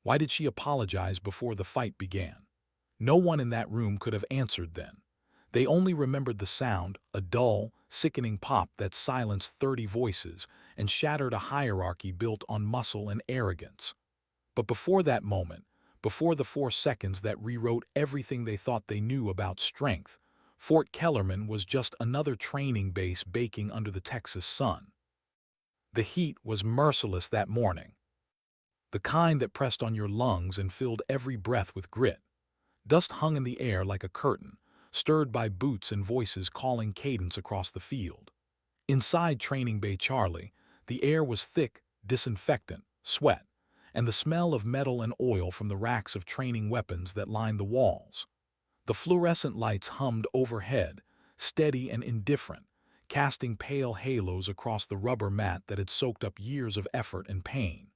Why did she apologize before the fight began? No one in that room could have answered then. They only remembered the sound, a dull, sickening pop that silenced 30 voices and shattered a hierarchy built on muscle and arrogance. But before that moment, before the 4 seconds that rewrote everything they thought they knew about strength, Fort Kellerman was just another training base baking under the Texas sun. The heat was merciless that morning, the kind that pressed on your lungs and filled every breath with grit. Dust hung in the air like a curtain, stirred by boots and voices calling cadence across the field. Inside Training Bay Charlie, the air was thick, disinfectant, sweat, and the smell of metal and oil from the racks of training weapons that lined the walls. The fluorescent lights hummed overhead, steady and indifferent, casting pale halos across the rubber mat that had soaked up years of effort and pain.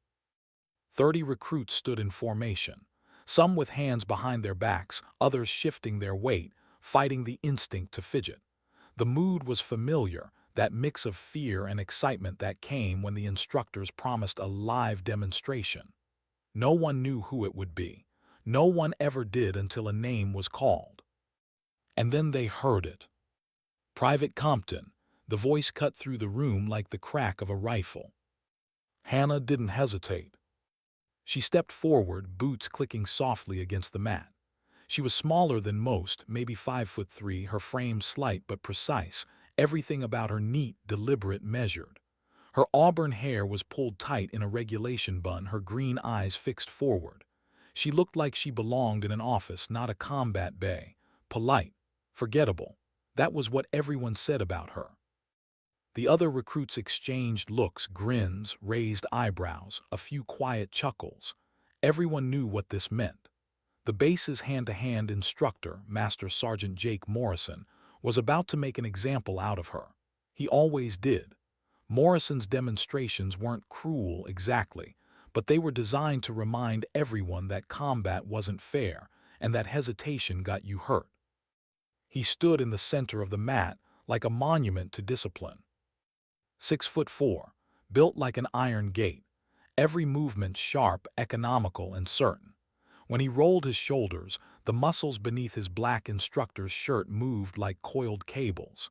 30 recruits stood in formation, some with hands behind their backs, others shifting their weight, fighting the instinct to fidget. The mood was familiar, that mix of fear and excitement that came when the instructors promised a live demonstration. No one knew who it would be. No one ever did until a name was called. And then they heard it. Private Compton. The voice cut through the room like the crack of a rifle. Hannah didn't hesitate. She stepped forward, boots clicking softly against the mat. She was smaller than most, maybe 5'3", her frame slight but precise, everything about her neat, deliberate, measured. Her auburn hair was pulled tight in a regulation bun, her green eyes fixed forward. She looked like she belonged in an office, not a combat bay. Polite, forgettable. That was what everyone said about her. The other recruits exchanged looks, grins, raised eyebrows, a few quiet chuckles. Everyone knew what this meant. The base's hand-to-hand instructor, Master Sergeant Jake Morrison, was about to make an example out of her. He always did. Morrison's demonstrations weren't cruel exactly, but they were designed to remind everyone that combat wasn't fair and that hesitation got you hurt. He stood in the center of the mat like a monument to discipline. 6'4", built like an iron gate, every movement sharp, economical, and certain. When he rolled his shoulders, the muscles beneath his black instructor's shirt moved like coiled cables.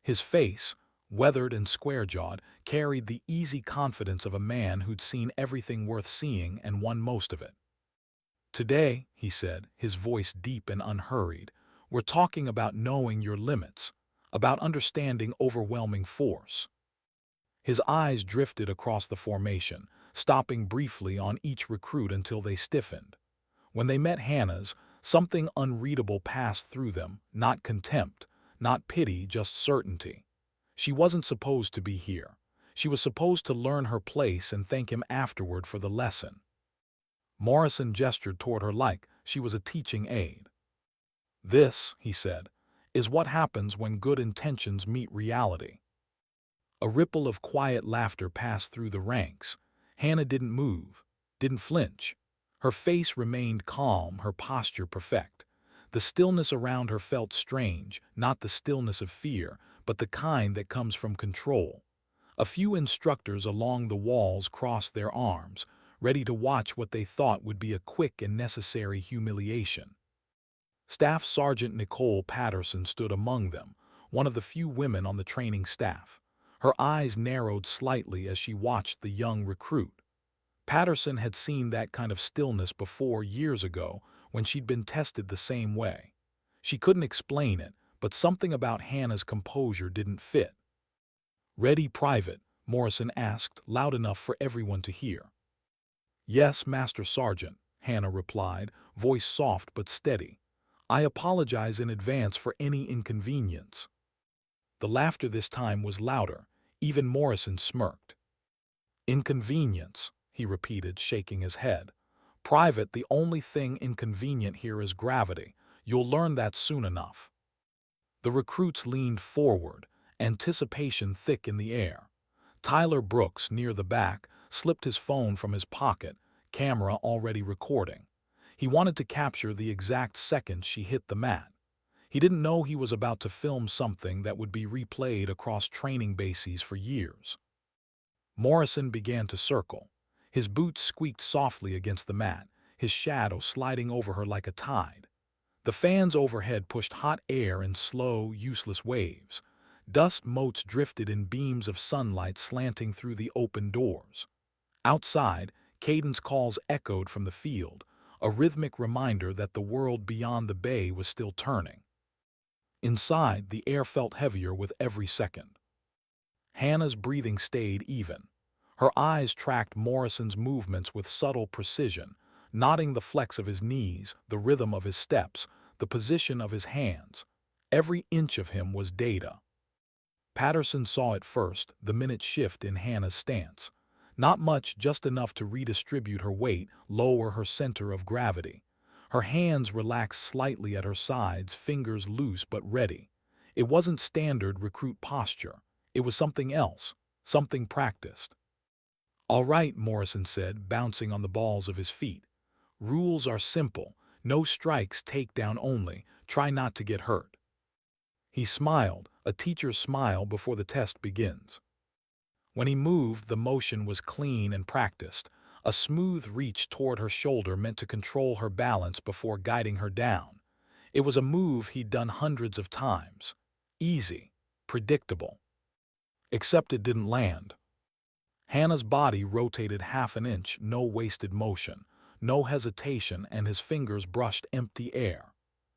His face, weathered and square-jawed, carried the easy confidence of a man who'd seen everything worth seeing and won most of it. "Today," he said, his voice deep and unhurried, "we're talking about knowing your limits, about understanding overwhelming force." His eyes drifted across the formation, stopping briefly on each recruit until they stiffened. When they met Hannah's, something unreadable passed through them, not contempt, not pity, just certainty. She wasn't supposed to be here. She was supposed to learn her place and thank him afterward for the lesson. Morrison gestured toward her like she was a teaching aide. "This," he said, "is what happens when good intentions meet reality." A ripple of quiet laughter passed through the ranks. Hannah didn't move, didn't flinch. Her face remained calm, her posture perfect. The stillness around her felt strange, not the stillness of fear, but the kind that comes from control. A few instructors along the walls crossed their arms, ready to watch what they thought would be a quick and necessary humiliation. Staff Sergeant Nicole Patterson stood among them, one of the few women on the training staff. Her eyes narrowed slightly as she watched the young recruit. Patterson had seen that kind of stillness before years ago when she'd been tested the same way. She couldn't explain it, but something about Hannah's composure didn't fit. "Ready, Private?" Morrison asked, loud enough for everyone to hear. "Yes, Master Sergeant," Hannah replied, voice soft but steady. "I apologize in advance for any inconvenience." The laughter this time was louder. Even Morrison smirked. "Inconvenience," he repeated, shaking his head. "Private, the only thing inconvenient here is gravity. You'll learn that soon enough." The recruits leaned forward, anticipation thick in the air. Tyler Brooks, near the back, slipped his phone from his pocket, camera already recording. He wanted to capture the exact second she hit the mat. He didn't know he was about to film something that would be replayed across training bases for years. Morrison began to circle. His boots squeaked softly against the mat, his shadow sliding over her like a tide. The fans overhead pushed hot air in slow, useless waves. Dust motes drifted in beams of sunlight slanting through the open doors. Outside, cadence calls echoed from the field, a rhythmic reminder that the world beyond the bay was still turning. Inside, the air felt heavier with every second. Hannah's breathing stayed even. Her eyes tracked Morrison's movements with subtle precision, noting the flex of his knees, the rhythm of his steps, the position of his hands. Every inch of him was data. Patterson saw it first, the minute shift in Hannah's stance. Not much, just enough to redistribute her weight, lower her center of gravity. Her hands relaxed slightly at her sides, fingers loose but ready. It wasn't standard recruit posture. It was something else, something practiced. "All right," Morrison said, bouncing on the balls of his feet. "Rules are simple. No strikes, takedown only. Try not to get hurt." He smiled, a teacher's smile before the test begins. When he moved, the motion was clean and practiced, a smooth reach toward her shoulder meant to control her balance before guiding her down. It was a move he'd done hundreds of times. Easy, predictable. Except it didn't land. Hannah's body rotated half an inch, no wasted motion, no hesitation, and his fingers brushed empty air.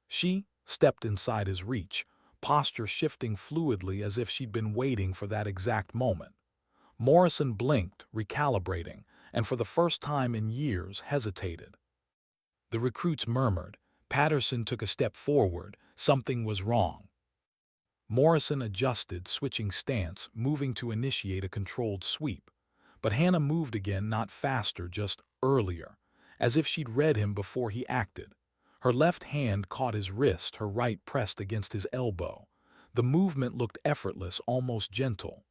She stepped inside his reach, posture shifting fluidly as if she'd been waiting for that exact moment. Morrison blinked, recalibrating, and for the first time in years hesitated. The recruits murmured. Patterson took a step forward. Something was wrong. Morrison adjusted, switching stance, moving to initiate a controlled sweep. But Hannah moved again, not faster, just earlier, as if she'd read him before he acted. Her left hand caught his wrist, her right pressed against his elbow. The movement looked effortless, almost gentle.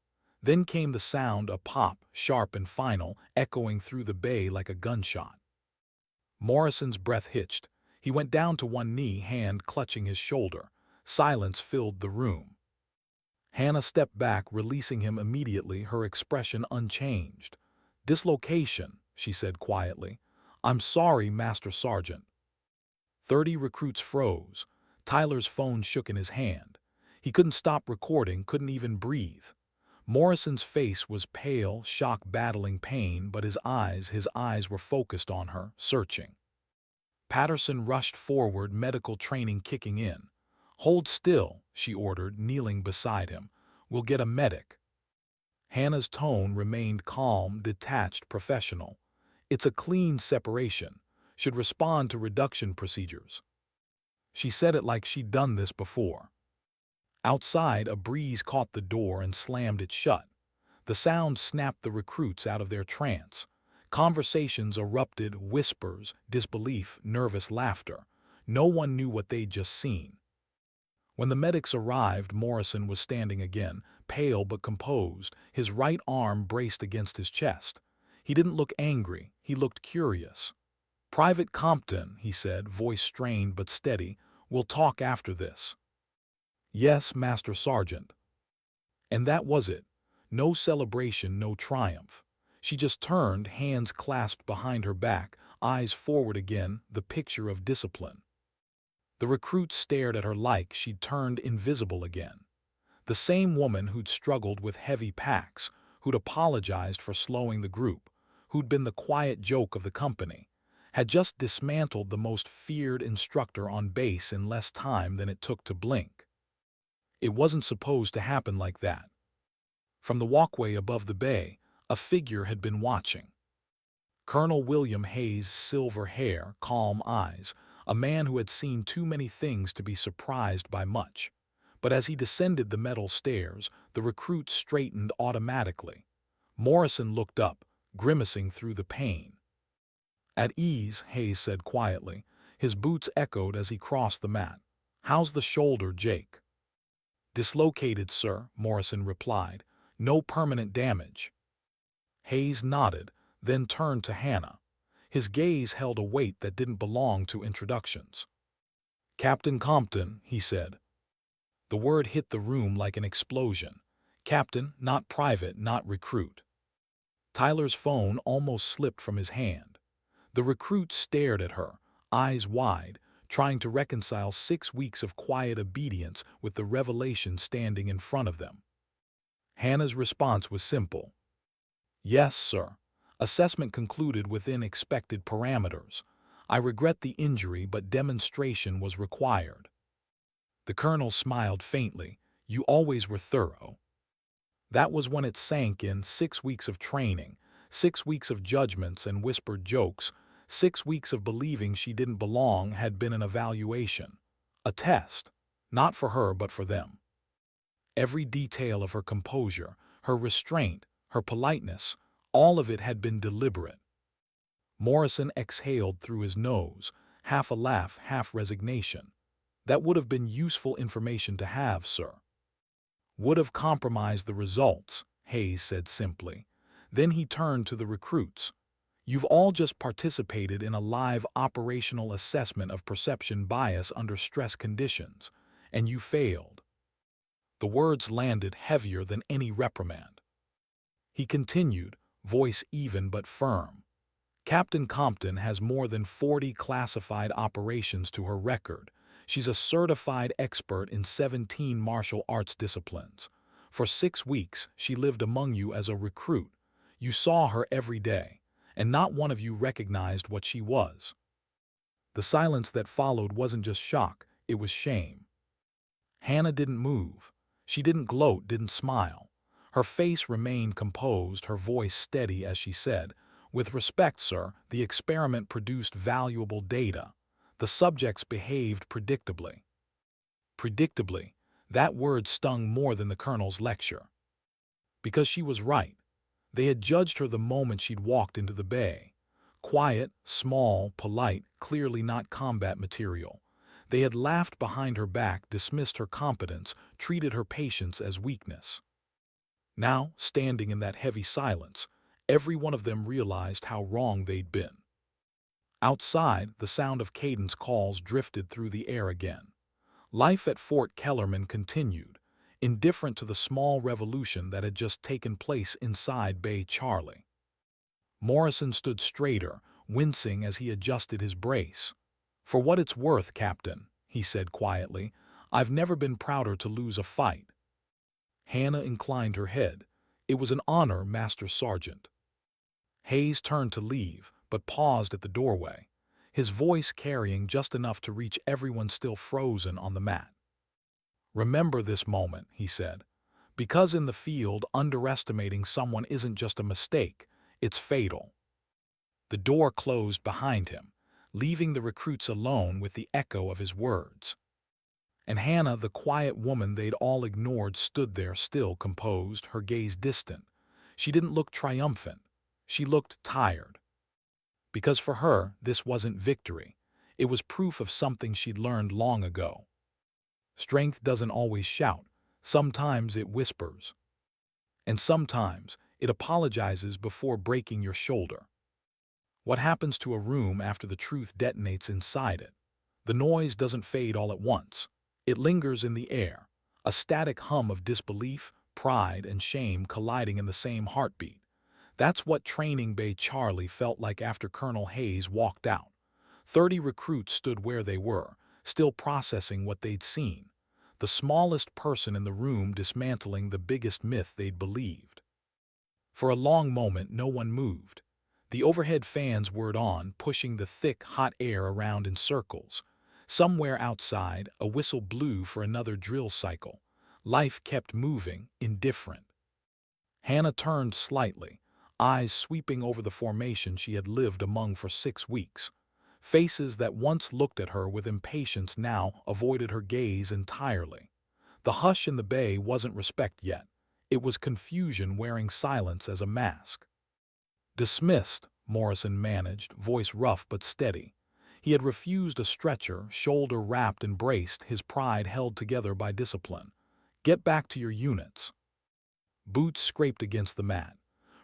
Then came the sound, a pop, sharp and final, echoing through the bay like a gunshot. Morrison's breath hitched. He went down to one knee, hand clutching his shoulder. Silence filled the room. Hannah stepped back, releasing him immediately, her expression unchanged. "Dislocation," she said quietly. "I'm sorry, Master Sergeant." 30 recruits froze. Tyler's phone shook in his hand. He couldn't stop recording, couldn't even breathe. Morrison's face was pale, shock battling pain, but his eyes were focused on her, searching. Patterson rushed forward, medical training kicking in. "Hold still," she ordered, kneeling beside him. "We'll get a medic." Hannah's tone remained calm, detached, professional. "It's a clean separation. Should respond to reduction procedures." She said it like she'd done this before. Outside, a breeze caught the door and slammed it shut. The sound snapped the recruits out of their trance. Conversations erupted, whispers, disbelief, nervous laughter. No one knew what they'd just seen. When the medics arrived, Morrison was standing again, pale but composed, his right arm braced against his chest. He didn't look angry, he looked curious. "Private Compton," he said, voice strained but steady, "we'll talk after this." "Yes, Master Sergeant." And that was it. No celebration, no triumph. She just turned, hands clasped behind her back, eyes forward again, the picture of discipline. The recruits stared at her like she'd turned invisible again. The same woman who'd struggled with heavy packs, who'd apologized for slowing the group, who'd been the quiet joke of the company, had just dismantled the most feared instructor on base in less time than it took to blink. It wasn't supposed to happen like that. From the walkway above the bay, a figure had been watching. Colonel William Hayes' silver hair, calm eyes, a man who had seen too many things to be surprised by much. But as he descended the metal stairs, the recruits straightened automatically. Morrison looked up, grimacing through the pain. "At ease," Hayes said quietly. His boots echoed as he crossed the mat. "How's the shoulder, Jake?" "Dislocated, sir," Morrison replied. "No permanent damage." Hayes nodded, then turned to Hannah. His gaze held a weight that didn't belong to introductions. "Captain Compton," he said. The word hit the room like an explosion. Captain, not private, not recruit. Tyler's phone almost slipped from his hand. The recruit stared at her, eyes wide, trying to reconcile 6 weeks of quiet obedience with the revelation standing in front of them. Hannah's response was simple. Yes, sir. Assessment concluded within expected parameters. I regret the injury, but demonstration was required. The colonel smiled faintly. You always were thorough. That was when it sank in. 6 weeks of training, 6 weeks of judgments and whispered jokes, 6 weeks of believing she didn't belong had been an evaluation. A test. Not for her, but for them. Every detail of her composure, her restraint, her politeness, all of it had been deliberate. Morrison exhaled through his nose, half a laugh, half resignation. That would have been useful information to have, sir. Would have compromised the results, Hayes said simply. Then he turned to the recruits. You've all just participated in a live operational assessment of perception bias under stress conditions, and you failed. The words landed heavier than any reprimand. He continued, voice even but firm. Captain Compton has more than 40 classified operations to her record. She's a certified expert in 17 martial arts disciplines. For 6 weeks, she lived among you as a recruit. You saw her every day, and not one of you recognized what she was. The silence that followed wasn't just shock, it was shame. Hannah didn't move. She didn't gloat, didn't smile. Her face remained composed, her voice steady as she said, with respect, sir, the experiment produced valuable data. The subjects behaved predictably. Predictably, that word stung more than the colonel's lecture. Because she was right. They had judged her the moment she'd walked into the bay. Quiet, small, polite, clearly not combat material. They had laughed behind her back, dismissed her competence, treated her patience as weakness. Now, standing in that heavy silence, every one of them realized how wrong they'd been. Outside, the sound of cadence calls drifted through the air again. Life at Fort Kellerman continued, indifferent to the small revolution that had just taken place inside Bay Charlie. Morrison stood straighter, wincing as he adjusted his brace. For what it's worth, Captain, he said quietly, I've never been prouder to lose a fight. Hannah inclined her head. It was an honor, Master Sergeant. Hayes turned to leave, but paused at the doorway, his voice carrying just enough to reach everyone still frozen on the mat. Remember this moment, he said, because in the field, underestimating someone isn't just a mistake, it's fatal. The door closed behind him, leaving the recruits alone with the echo of his words. And Hannah, the quiet woman they'd all ignored, stood there still, composed, her gaze distant. She didn't look triumphant. She looked tired. Because for her, this wasn't victory. It was proof of something she'd learned long ago. Strength doesn't always shout. Sometimes it whispers. And sometimes it apologizes before breaking your shoulder. What happens to a room after the truth detonates inside it? The noise doesn't fade all at once. It lingers in the air, a static hum of disbelief, pride, and shame colliding in the same heartbeat. That's what Training Bay Charlie felt like after Colonel Hayes walked out. 30 recruits stood where they were, still processing what they'd seen. The smallest person in the room dismantling the biggest myth they'd believed. For a long moment, no one moved. The overhead fans whirred on, pushing the thick, hot air around in circles. Somewhere outside, a whistle blew for another drill cycle. Life kept moving, indifferent. Hannah turned slightly, eyes sweeping over the formation she had lived among for 6 weeks. Faces that once looked at her with impatience now avoided her gaze entirely. The hush in the bay wasn't respect yet. It was confusion wearing silence as a mask. Dismissed, Morrison managed, voice rough but steady. He had refused a stretcher, shoulder wrapped and braced, his pride held together by discipline. Get back to your units. Boots scraped against the mat.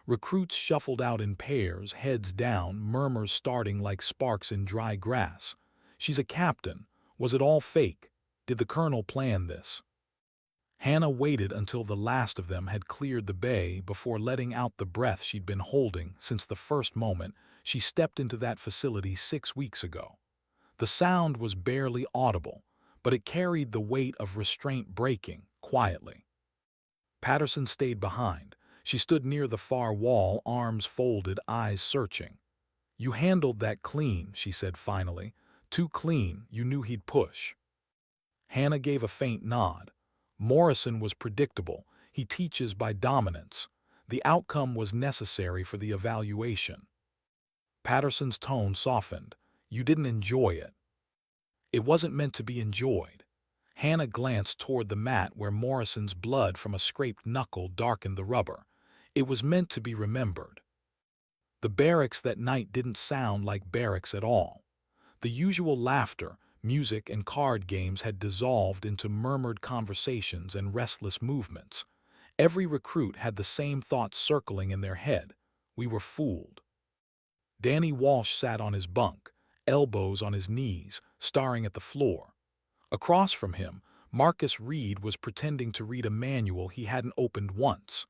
Recruits shuffled out in pairs, heads down, murmurs starting like sparks in dry grass. She's a captain. Was it all fake? Did the colonel plan this? Hannah waited until the last of them had cleared the bay before letting out the breath she'd been holding since the first moment she stepped into that facility 6 weeks ago. The sound was barely audible, but it carried the weight of restraint breaking quietly. Patterson stayed behind. She stood near the far wall, arms folded, eyes searching. "You handled that clean," she said finally. "Too clean, you knew he'd push." Hannah gave a faint nod. Morrison was predictable. He teaches by dominance. The outcome was necessary for the evaluation. Patterson's tone softened. "You didn't enjoy it." "It wasn't meant to be enjoyed." Hannah glanced toward the mat where Morrison's blood from a scraped knuckle darkened the rubber. "It was meant to be remembered." The barracks that night didn't sound like barracks at all. The usual laughter, music, and card games had dissolved into murmured conversations and restless movements. Every recruit had the same thoughts circling in their head. We were fooled. Danny Walsh sat on his bunk, elbows on his knees, staring at the floor. Across from him, Marcus Reed was pretending to read a manual he hadn't opened once.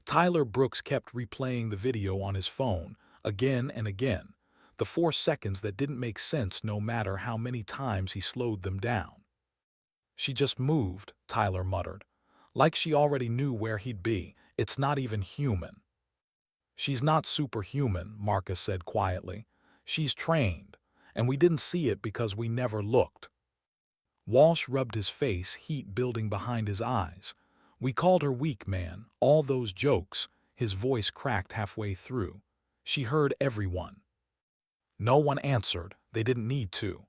Tyler Brooks kept replaying the video on his phone, again and again, the 4 seconds that didn't make sense no matter how many times he slowed them down. "She just moved," Tyler muttered. "Like she already knew where he'd be. It's not even human." "She's not superhuman," Marcus said quietly. "She's trained, and we didn't see it because we never looked." Walsh rubbed his face, heat building behind his eyes. "We called her weak, man. All those jokes." His voice cracked halfway through. "She heard everyone." No one answered. They didn't need to.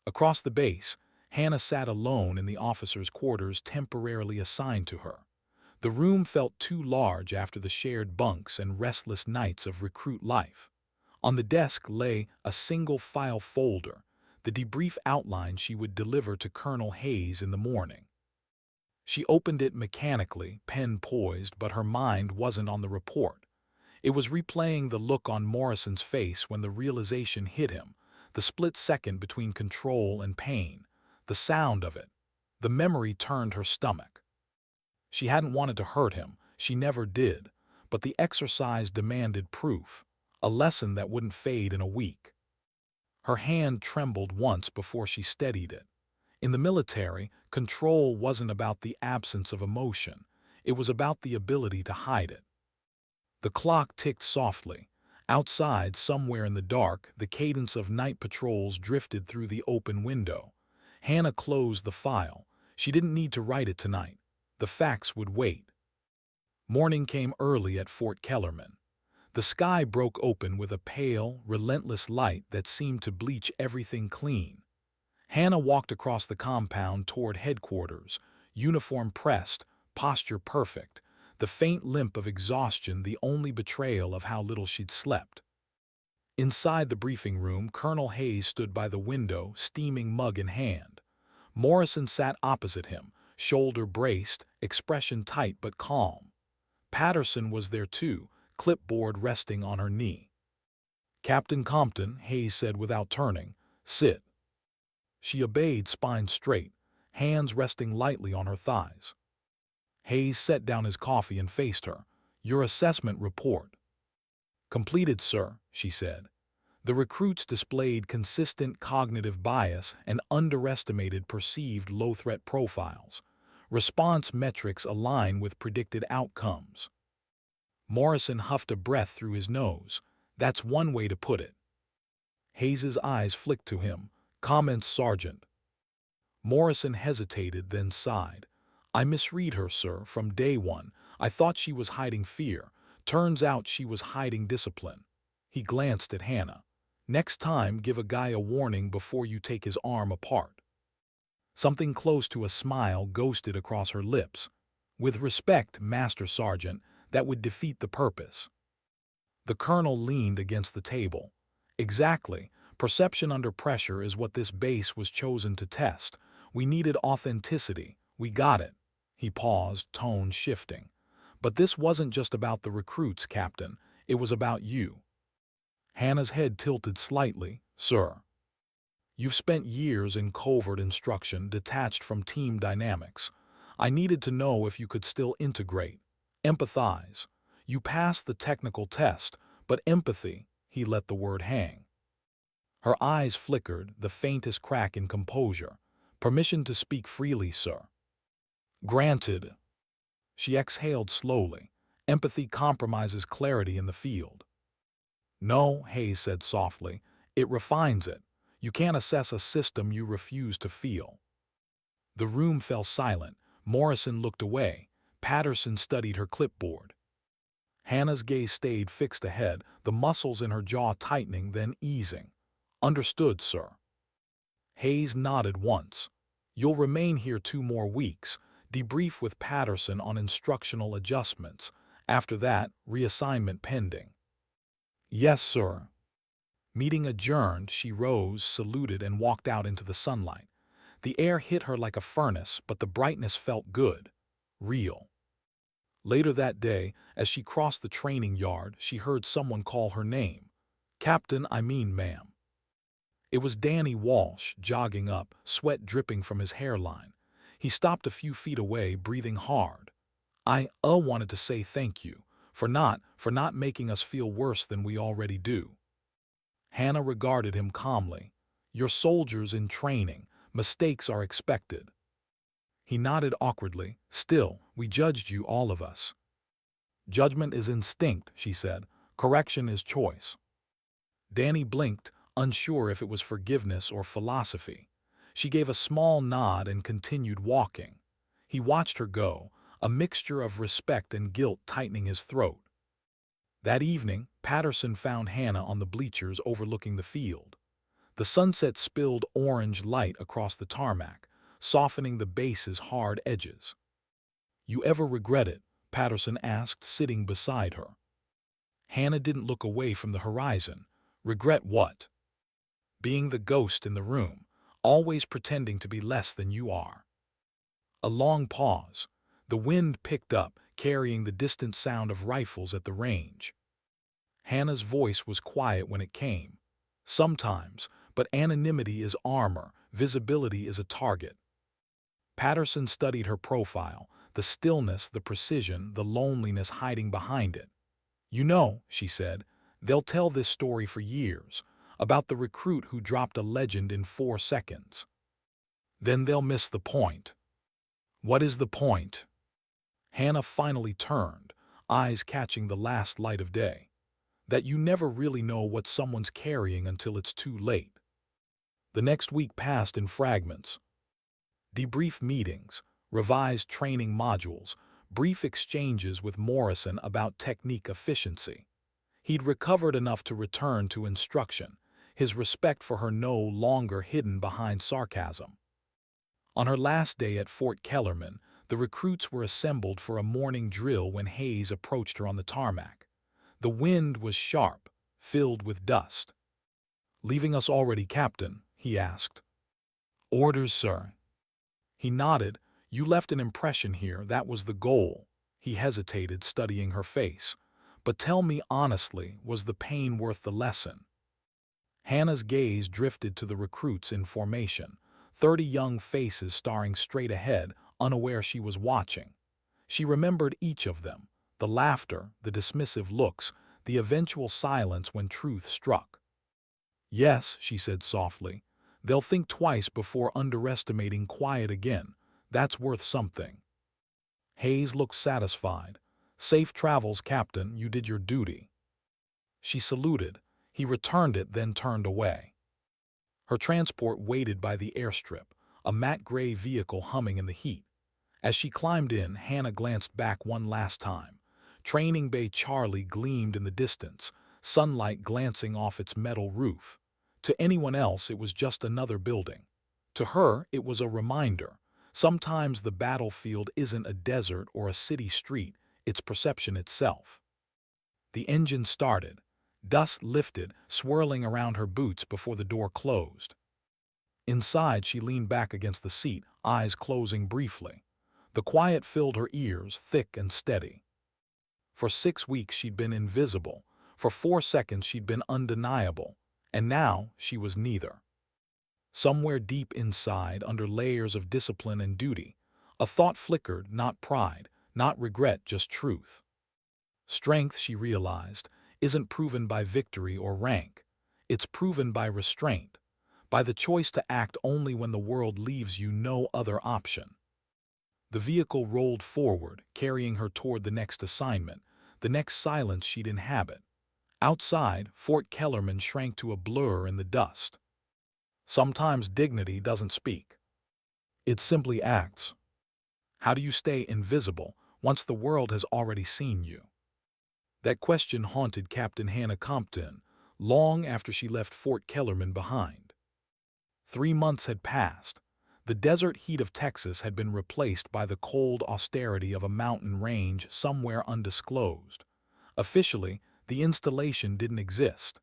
Across the base, Hannah sat alone in the officers' quarters temporarily assigned to her. The room felt too large after the shared bunks and restless nights of recruit life. On the desk lay a single file folder, the debrief outline she would deliver to Colonel Hayes in the morning. She opened it mechanically, pen poised, but her mind wasn't on the report. It was replaying the look on Morrison's face when the realization hit him, the split second between control and pain, the sound of it. The memory turned her stomach. She hadn't wanted to hurt him, she never did, but the exercise demanded proof, a lesson that wouldn't fade in a week. Her hand trembled once before she steadied it. In the military, control wasn't about the absence of emotion, it was about the ability to hide it. The clock ticked softly. Outside, somewhere in the dark, the cadence of night patrols drifted through the open window. Hannah closed the file. She didn't need to write it tonight. The facts would wait. Morning came early at Fort Kellerman. The sky broke open with a pale, relentless light that seemed to bleach everything clean. Hannah walked across the compound toward headquarters, uniform pressed, posture perfect, the faint limp of exhaustion the only betrayal of how little she'd slept. Inside the briefing room, Colonel Hayes stood by the window, steaming mug in hand. Morrison sat opposite him, shoulder braced, expression tight but calm. Patterson was there too, clipboard resting on her knee. "Captain Compton," Hayes said without turning, "sit." She obeyed, spine straight, hands resting lightly on her thighs. Hayes set down his coffee and faced her. "Your assessment report." "Completed, sir," she said. The recruits displayed consistent cognitive bias and underestimated perceived low-threat profiles. Response metrics align with predicted outcomes. Morrison huffed a breath through his nose. "That's one way to put it." Hayes's eyes flicked to him. "Comments, Sergeant." Morrison hesitated, then sighed. "I misread her, sir, from day one. I thought she was hiding fear. Turns out she was hiding discipline." He glanced at Hannah. "Next time, give a guy a warning before you take his arm apart." Something close to a smile ghosted across her lips. "With respect, Master Sergeant, that would defeat the purpose." The colonel leaned against the table. "Exactly. Perception under pressure is what this base was chosen to test. We needed authenticity. We got it." He paused, tone shifting. "But this wasn't just about the recruits, Captain. It was about you." Hannah's head tilted slightly. "Sir." "You've spent years in covert instruction, detached from team dynamics. I needed to know if you could still integrate, empathize. You passed the technical test, but empathy, he let the word hang. Her eyes flickered, the faintest crack in composure. Permission to speak freely, sir. Granted. She exhaled slowly. Empathy compromises clarity in the field. No, Hayes said softly. It refines it. You can't assess a system you refuse to feel. The room fell silent. Morrison looked away. Patterson studied her clipboard. Hannah's gaze stayed fixed ahead, the muscles in her jaw tightening, then easing. Understood, sir. Hayes nodded once. You'll remain here 2 more weeks. Debrief with Patterson on instructional adjustments. After that, reassignment pending. Yes, sir. Meeting adjourned, she rose, saluted, and walked out into the sunlight. The air hit her like a furnace, but the brightness felt good. Real. Later that day, as she crossed the training yard, she heard someone call her name. Captain, I mean, ma'am. It was Danny Walsh, jogging up, sweat dripping from his hairline. He stopped a few feet away, breathing hard. I wanted to say thank you, for not making us feel worse than we already do. Hannah regarded him calmly. You're soldiers in training. Mistakes are expected. He nodded awkwardly. Still, we judged you, all of us. Judgment is instinct, she said. Correction is choice. Danny blinked, unsure if it was forgiveness or philosophy. She gave a small nod and continued walking. He watched her go, a mixture of respect and guilt tightening his throat. That evening, Patterson found Hannah on the bleachers overlooking the field. The sunset spilled orange light across the tarmac, softening the base's hard edges. You ever regret it? Patterson asked, sitting beside her. Hannah didn't look away from the horizon. Regret what? Being the ghost in the room, always pretending to be less than you are. A long pause. The wind picked up, carrying the distant sound of rifles at the range. Hannah's voice was quiet when it came. Sometimes, but anonymity is armor, visibility is a target. Patterson studied her profile, the stillness, the precision, the loneliness hiding behind it. You know, she said, they'll tell this story for years, about the recruit who dropped a legend in 4 seconds. Then they'll miss the point. What is the point? Hannah finally turned, eyes catching the last light of day. That you never really know what someone's carrying until it's too late. The next week passed in fragments. Debrief meetings, revised training modules, brief exchanges with Morrison about technique efficiency. He'd recovered enough to return to instruction, his respect for her no longer hidden behind sarcasm. On her last day at Fort Kellerman, the recruits were assembled for a morning drill when Hayes approached her on the tarmac. The wind was sharp, filled with dust. Leaving us already, Captain? He asked. Orders, sir. He nodded. You left an impression here, that was the goal. He hesitated, studying her face. But tell me honestly, was the pain worth the lesson? Hannah's gaze drifted to the recruits in formation, 30 young faces staring straight ahead, unaware she was watching. She remembered each of them, the laughter, the dismissive looks, the eventual silence when truth struck. Yes, she said softly, they'll think twice before underestimating quiet again. That's worth something. Hayes looked satisfied. Safe travels, Captain, you did your duty. She saluted. He returned it, then turned away. Her transport waited by the airstrip, a matte gray vehicle humming in the heat. As she climbed in, Hannah glanced back one last time. Training Bay Charlie gleamed in the distance, sunlight glancing off its metal roof. To anyone else, it was just another building. To her, it was a reminder. Sometimes the battlefield isn't a desert or a city street, it's perception itself. The engine started. Dust lifted, swirling around her boots before the door closed. Inside, she leaned back against the seat, eyes closing briefly. The quiet filled her ears, thick and steady. For 6 weeks she'd been invisible. For 4 seconds she'd been undeniable. And now she was neither. Somewhere deep inside, under layers of discipline and duty, A thought flickered, not pride, not regret, just truth. Strength, she realized, isn't proven by victory or rank. It's proven by restraint, by the choice to act only when the world leaves you no other option. The vehicle rolled forward, carrying her toward the next assignment, the next silence she'd inhabit. Outside, Fort Kellerman shrank to a blur in the dust. Sometimes dignity doesn't speak. It simply acts. How do you stay invisible once the world has already seen you? That question haunted Captain Hannah Compton long after she left Fort Kellerman behind. 3 months had passed. The desert heat of Texas had been replaced by the cold austerity of a mountain range somewhere undisclosed. Officially, the installation didn't exist.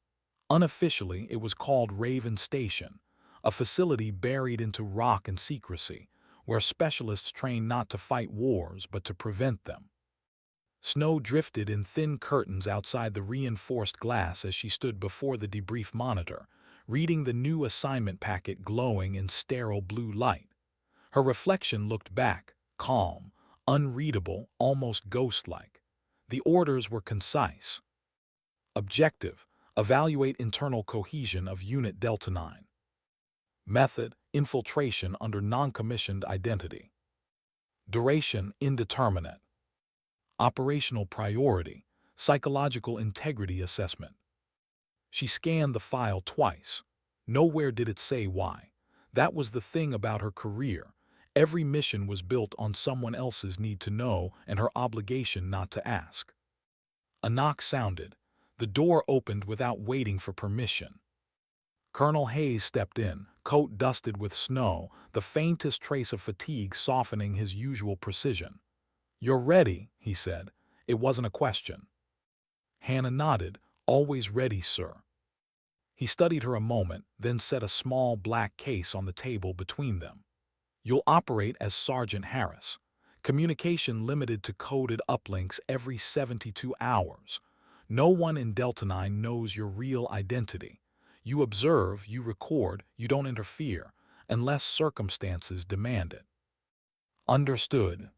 Unofficially, it was called Raven Station, a facility buried into rock and secrecy, where specialists train not to fight wars but to prevent them. Snow drifted in thin curtains outside the reinforced glass as she stood before the debrief monitor, reading the new assignment packet glowing in sterile blue light. Her reflection looked back, calm, unreadable, almost ghost-like. The orders were concise. Objective: evaluate internal cohesion of Unit Delta 9. Method: infiltration under non-commissioned identity. Duration: indeterminate. Operational priority: psychological integrity assessment. She scanned the file twice. Nowhere did it say why. That was the thing about her career. Every mission was built on someone else's need to know and her obligation not to ask. A knock sounded. The door opened without waiting for permission. Colonel Hayes stepped in, coat dusted with snow, the faintest trace of fatigue softening his usual precision. "You're ready," he said. It wasn't a question. Hannah nodded. "Always ready, sir." He studied her a moment, then set a small black case on the table between them. "You'll operate as Sergeant Harris. Communication limited to coded uplinks every 72 hours. No one in Delta 9 knows your real identity. You observe, you record, you don't interfere, unless circumstances demand it." "Understood."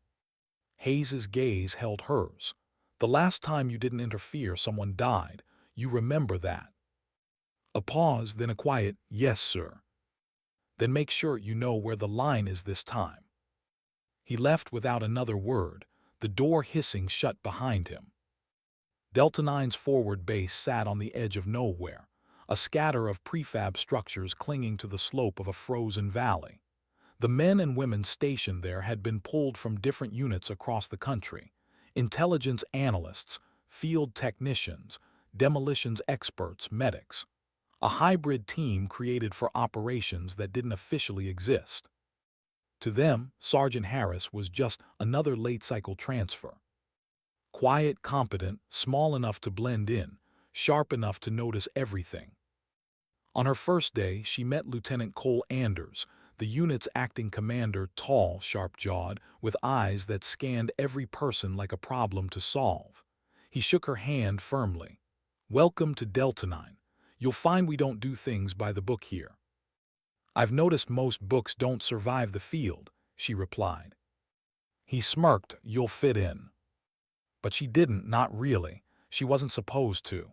Hayes's gaze held hers. "The last time you didn't interfere, someone died. You remember that." A pause, then a quiet, "Yes, sir." "Then make sure you know where the line is this time." He left without another word, the door hissing shut behind him. Delta 9's forward base sat on the edge of nowhere, a scatter of prefab structures clinging to the slope of a frozen valley. The men and women stationed there had been pulled from different units across the country: intelligence analysts, field technicians, demolitions experts, medics. A hybrid team created for operations that didn't officially exist. To them, Sergeant Harris was just another late-cycle transfer. Quiet, competent, small enough to blend in, sharp enough to notice everything. On her first day, she met Lieutenant Cole Anders, the unit's acting commander, tall, sharp-jawed, with eyes that scanned every person like a problem to solve. He shook her hand firmly. "Welcome to Delta 9. You'll find we don't do things by the book here." "I've noticed most books don't survive the field," she replied. He smirked. "You'll fit in." But she didn't, not really. She wasn't supposed to.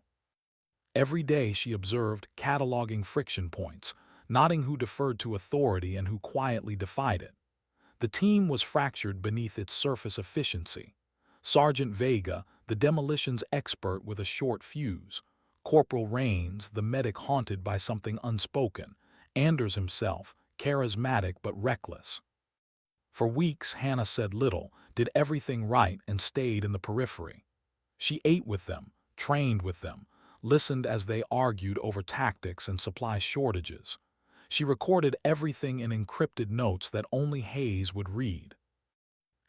Every day she observed, cataloging friction points, noting who deferred to authority and who quietly defied it. The team was fractured beneath its surface efficiency. Sergeant Vega, the demolitions expert with a short fuse; Corporal Rains, the medic haunted by something unspoken; Anders himself, charismatic but reckless. For weeks Hannah said little, did everything right, and stayed in the periphery. She ate with them, trained with them, listened as they argued over tactics and supply shortages. She recorded everything in encrypted notes that only Hayes would read.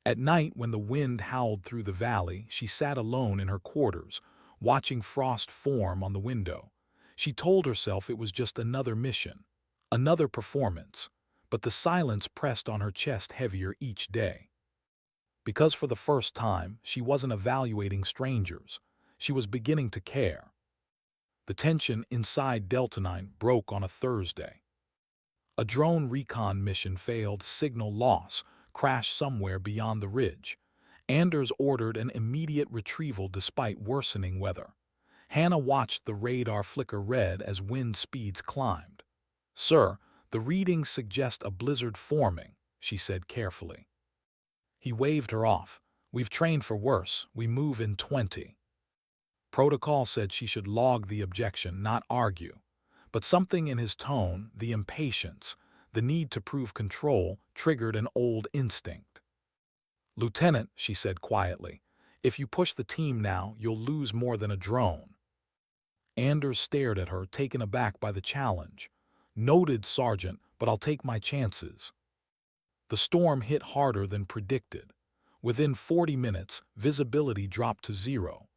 At night, when the wind howled through the valley, she sat alone in her quarters, watching frost form on the window. She told herself it was just another mission, another performance, but the silence pressed on her chest heavier each day. Because for the first time, she wasn't evaluating strangers. She was beginning to care. The tension inside Delta 9 broke on a Thursday. A drone recon mission failed, signal loss, crashed somewhere beyond the ridge. Anders ordered an immediate retrieval despite worsening weather. Hannah watched the radar flicker red as wind speeds climbed. "Sir, the readings suggest a blizzard forming," she said carefully. He waved her off. "We've trained for worse. We move in 20. Protocol said she should log the objection, not argue. But something in his tone, the impatience, the need to prove control, triggered an old instinct. "Lieutenant," she said quietly, "if you push the team now, you'll lose more than a drone." Anders stared at her, taken aback by the challenge. "Noted, Sergeant, but I'll take my chances." The storm hit harder than predicted. Within 40 minutes, visibility dropped to 0.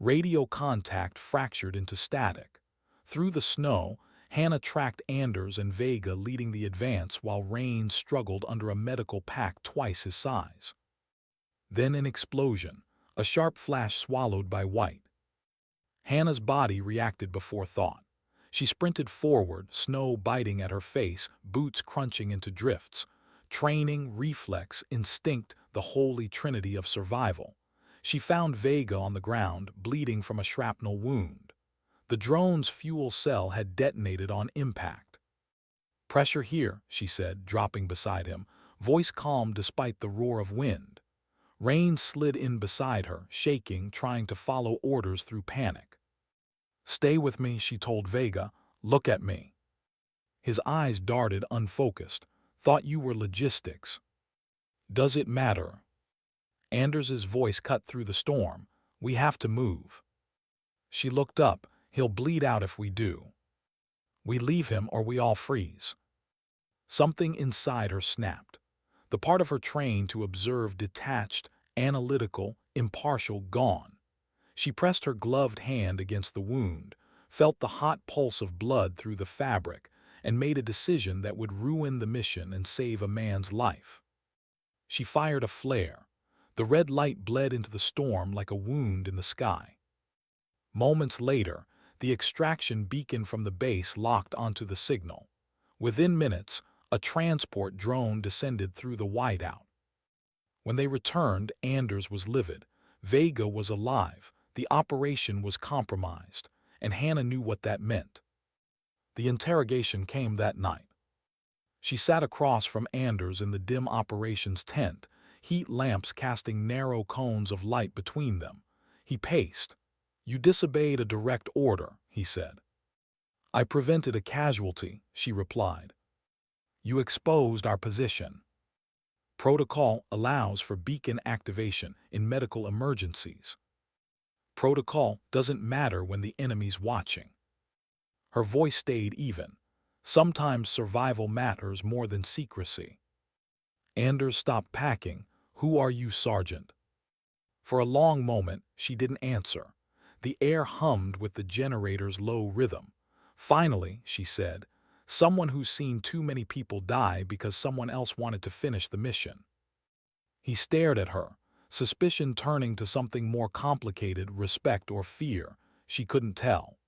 Radio contact fractured into static. Through the snow, Hannah tracked Anders and Vega leading the advance while Rains struggled under a medical pack twice his size. Then an explosion, a sharp flash swallowed by white. Hannah's body reacted before thought. She sprinted forward, snow biting at her face, boots crunching into drifts. Training, reflex, instinct, the holy trinity of survival. She found Vega on the ground, bleeding from a shrapnel wound. The drone's fuel cell had detonated on impact. "Pressure here," she said, dropping beside him, voice calm despite the roar of wind. Rain slid in beside her, shaking, trying to follow orders through panic. "Stay with me," she told Vega. "Look at me." His eyes darted, unfocused. "Thought you were logistics." "Does it matter?" Anders's voice cut through the storm. "We have to move." She looked up. "He'll bleed out if we do. We leave him or we all freeze." Something inside her snapped. The part of her trained to observe detached, analytical, impartial, gone. She pressed her gloved hand against the wound, felt the hot pulse of blood through the fabric, and made a decision that would ruin the mission and save a man's life. She fired a flare. The red light bled into the storm like a wound in the sky. Moments later, the extraction beacon from the base locked onto the signal. Within minutes, a transport drone descended through the whiteout. When they returned, Anders was livid. Vega was alive. The operation was compromised, and Hannah knew what that meant. The interrogation came that night. She sat across from Anders in the dim operations tent, heat lamps casting narrow cones of light between them. He paced. "You disobeyed a direct order," he said. "I prevented a casualty," she replied. "You exposed our position. Protocol allows for beacon activation in medical emergencies. Protocol doesn't matter when the enemy's watching." Her voice stayed even. "Sometimes survival matters more than secrecy." Anders stopped packing. "Who are you, Sergeant?" For a long moment, she didn't answer. The air hummed with the generator's low rhythm. Finally, she said, "Someone who's seen too many people die because someone else wanted to finish the mission." He stared at her, suspicion turning to something more complicated, respect or fear. She couldn't tell.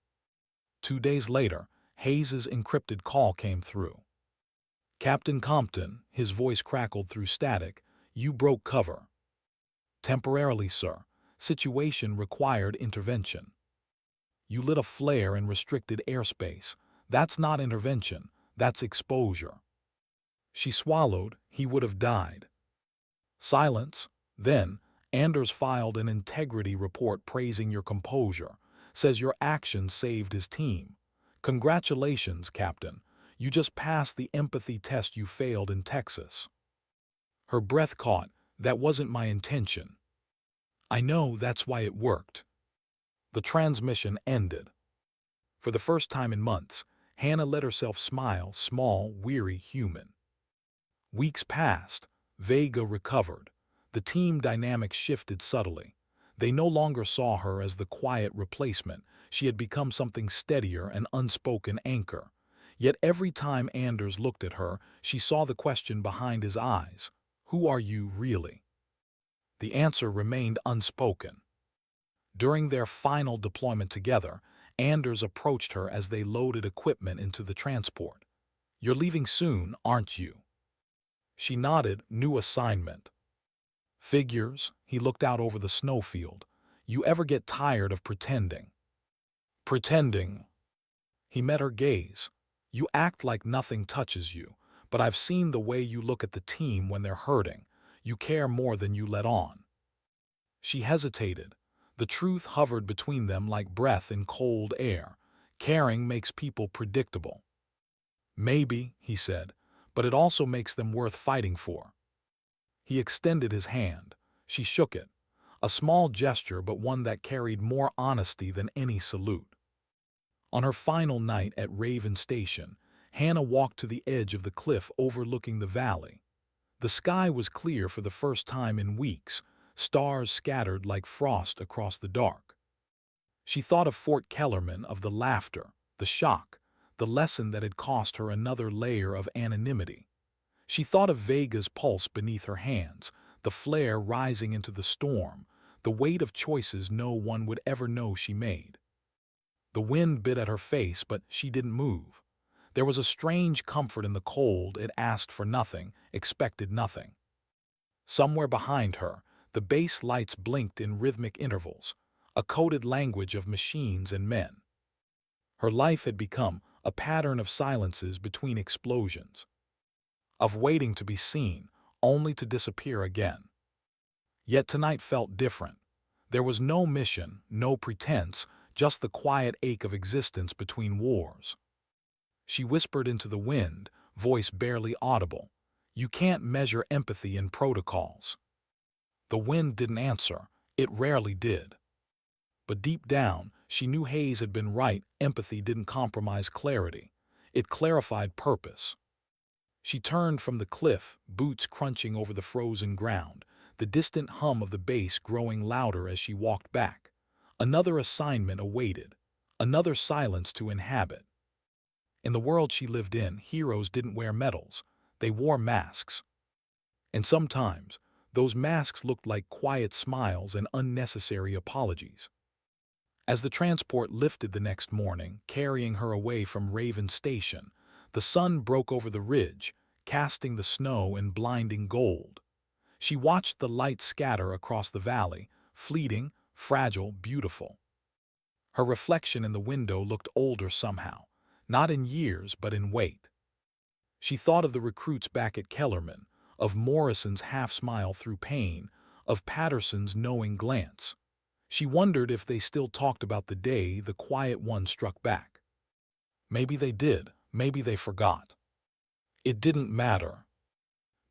2 days later, Hayes's encrypted call came through. "Captain Compton," his voice crackled through static, "you broke cover." "Temporarily, sir. Situation required intervention." "You lit a flare in restricted airspace. That's not intervention, that's exposure." She swallowed. "He would have died." Silence. Then, Anders filed an integrity report praising your composure, says your actions saved his team. "Congratulations, Captain. You just passed the empathy test you failed in Texas." Her breath caught. "That wasn't my intention." "I know, that's why it worked." The transmission ended. For the first time in months, Hannah let herself smile, small, weary, human. Weeks passed. Vega recovered. The team dynamics shifted subtly. They no longer saw her as the quiet replacement. She had become something steadier, an unspoken anchor. Yet every time Anders looked at her, she saw the question behind his eyes. "Who are you, really?" The answer remained unspoken. During their final deployment together, Anders approached her as they loaded equipment into the transport. "You're leaving soon, aren't you?" She nodded. New assignment. Figures. He looked out over the snowfield. You ever get tired of pretending? Pretending. He met her gaze. You act like nothing touches you, but I've seen the way you look at the team when they're hurting. You care more than you let on. She hesitated. The truth hovered between them like breath in cold air. Caring makes people predictable. Maybe, he said, but it also makes them worth fighting for. He extended his hand. She shook it. A small gesture, but one that carried more honesty than any salute. On her final night at Raven Station, Hannah walked to the edge of the cliff overlooking the valley. The sky was clear for the first time in weeks, stars scattered like frost across the dark. She thought of Fort Kellerman, of the laughter, the shock, the lesson that had cost her another layer of anonymity. She thought of Vega's pulse beneath her hands, the flare rising into the storm, the weight of choices no one would ever know she made. The wind bit at her face, but she didn't move. There was a strange comfort in the cold. It asked for nothing, expected nothing. Somewhere behind her, the base lights blinked in rhythmic intervals, a coded language of machines and men. Her life had become a pattern of silences between explosions, of waiting to be seen, only to disappear again. Yet tonight felt different. There was no mission, no pretense, just the quiet ache of existence between wars. She whispered into the wind, voice barely audible. You can't measure empathy in protocols. The wind didn't answer. It rarely did. But deep down, she knew Hayes had been right. Empathy didn't compromise clarity. It clarified purpose. She turned from the cliff, boots crunching over the frozen ground, the distant hum of the bass growing louder as she walked back. Another assignment awaited, another silence to inhabit. In the world she lived in, heroes didn't wear medals, they wore masks. And sometimes, those masks looked like quiet smiles and unnecessary apologies. As the transport lifted the next morning, carrying her away from Raven Station, the sun broke over the ridge, casting the snow in blinding gold. She watched the light scatter across the valley, fleeting, fragile, beautiful. Her reflection in the window looked older somehow, not in years but in weight. She thought of the recruits back at Kellerman, of Morrison's half-smile through pain, of Patterson's knowing glance. She wondered if they still talked about the day the quiet one struck back. Maybe they did, maybe they forgot. It didn't matter.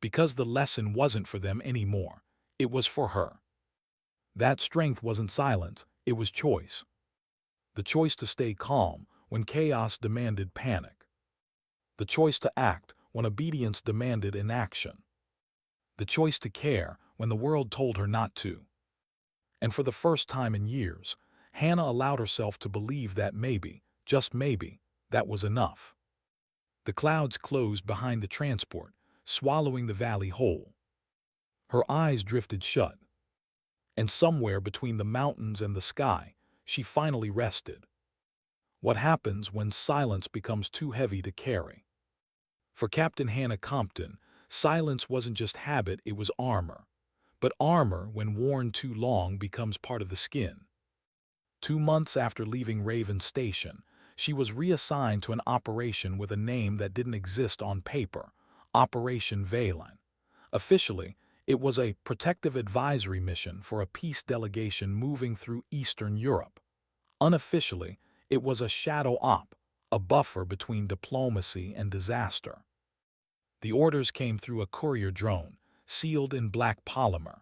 Because the lesson wasn't for them anymore, it was for her. That strength wasn't silence, it was choice. The choice to stay calm when chaos demanded panic. The choice to act when obedience demanded inaction. The choice to care when the world told her not to. And for the first time in years, Hannah allowed herself to believe that maybe, just maybe, that was enough. The clouds closed behind the transport, swallowing the valley whole. Her eyes drifted shut. And somewhere between the mountains and the sky, she finally rested. What happens when silence becomes too heavy to carry? For Captain Hannah Compton, silence wasn't just habit, it was armor. But armor, when worn too long, becomes part of the skin. 2 months after leaving Raven Station, she was reassigned to an operation with a name that didn't exist on paper, Operation Valen. Officially, it was a protective advisory mission for a peace delegation moving through Eastern Europe. Unofficially, it was a shadow op, a buffer between diplomacy and disaster. The orders came through a courier drone, sealed in black polymer.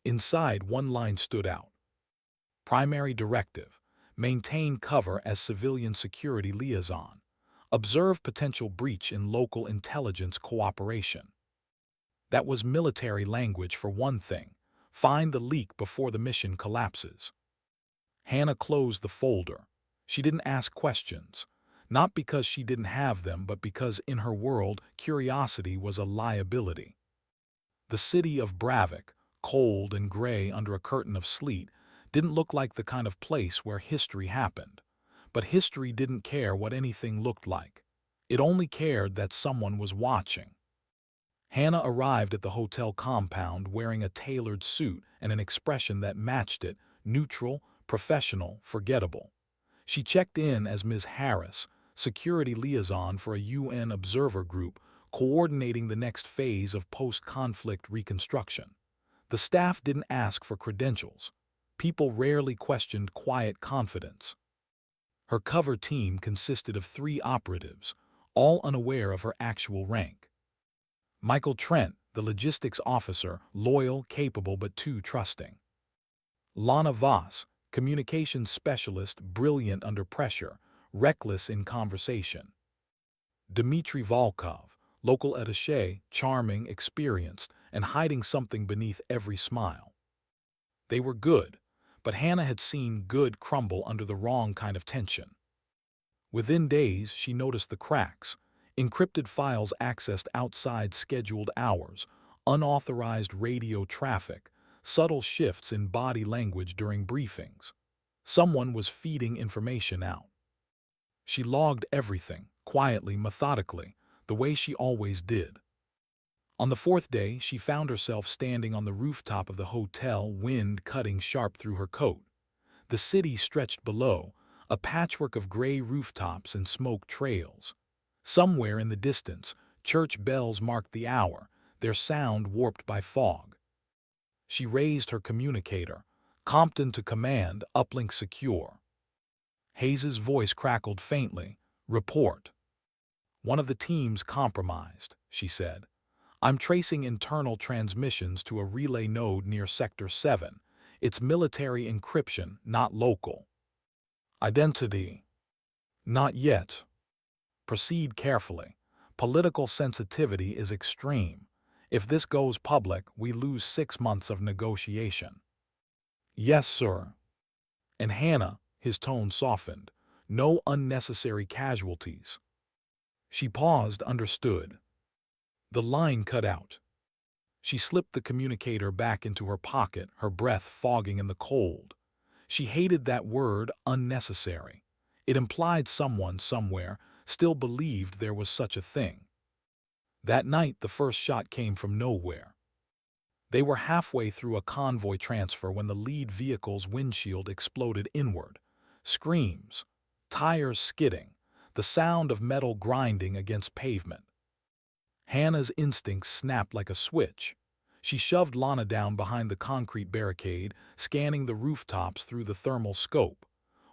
Inside, one line stood out. Primary directive: maintain cover as civilian security liaison. Observe potential breach in local intelligence cooperation. That was military language for one thing. Find the leak before the mission collapses. Hannah closed the folder. She didn't ask questions. Not because she didn't have them, but because in her world, curiosity was a liability. The city of Bravik, cold and gray under a curtain of sleet, didn't look like the kind of place where history happened. But history didn't care what anything looked like. It only cared that someone was watching. Hannah arrived at the hotel compound wearing a tailored suit and an expression that matched it: neutral, professional, forgettable. She checked in as Ms. Harris, security liaison for a UN observer group coordinating the next phase of post-conflict reconstruction. The staff didn't ask for credentials. People rarely questioned quiet confidence. Her cover team consisted of 3 operatives, all unaware of her actual rank. Michael Trent, the logistics officer, loyal, capable, but too trusting. Lana Voss, communications specialist, brilliant under pressure, reckless in conversation. Dmitry Volkov, local attaché, charming, experienced, and hiding something beneath every smile. They were good, but Hannah had seen good crumble under the wrong kind of tension. Within days, she noticed the cracks: encrypted files accessed outside scheduled hours, unauthorized radio traffic, subtle shifts in body language during briefings. Someone was feeding information out. She logged everything, quietly, methodically, the way she always did. On the 4th day, she found herself standing on the rooftop of the hotel, wind cutting sharp through her coat. The city stretched below, a patchwork of gray rooftops and smoke trails. Somewhere in the distance, church bells marked the hour, their sound warped by fog. She raised her communicator. Compton to command, uplink secure. Hayes's voice crackled faintly. Report. One of the teams compromised, she said. I'm tracing internal transmissions to a relay node near Sector 7. It's military encryption, not local. Identity. Not yet. Proceed carefully. Political sensitivity is extreme. If this goes public, we lose 6 months of negotiation. Yes, sir. And Hannah, his tone softened. No unnecessary casualties. She paused, understood. The line cut out. She slipped the communicator back into her pocket, her breath fogging in the cold. She hated that word, unnecessary. It implied someone, somewhere, still believed there was such a thing. That night, the first shot came from nowhere. They were halfway through a convoy transfer when the lead vehicle's windshield exploded inward. Screams, tires skidding, the sound of metal grinding against pavement. Hannah's instincts snapped like a switch. She shoved Lana down behind the concrete barricade, scanning the rooftops through the thermal scope.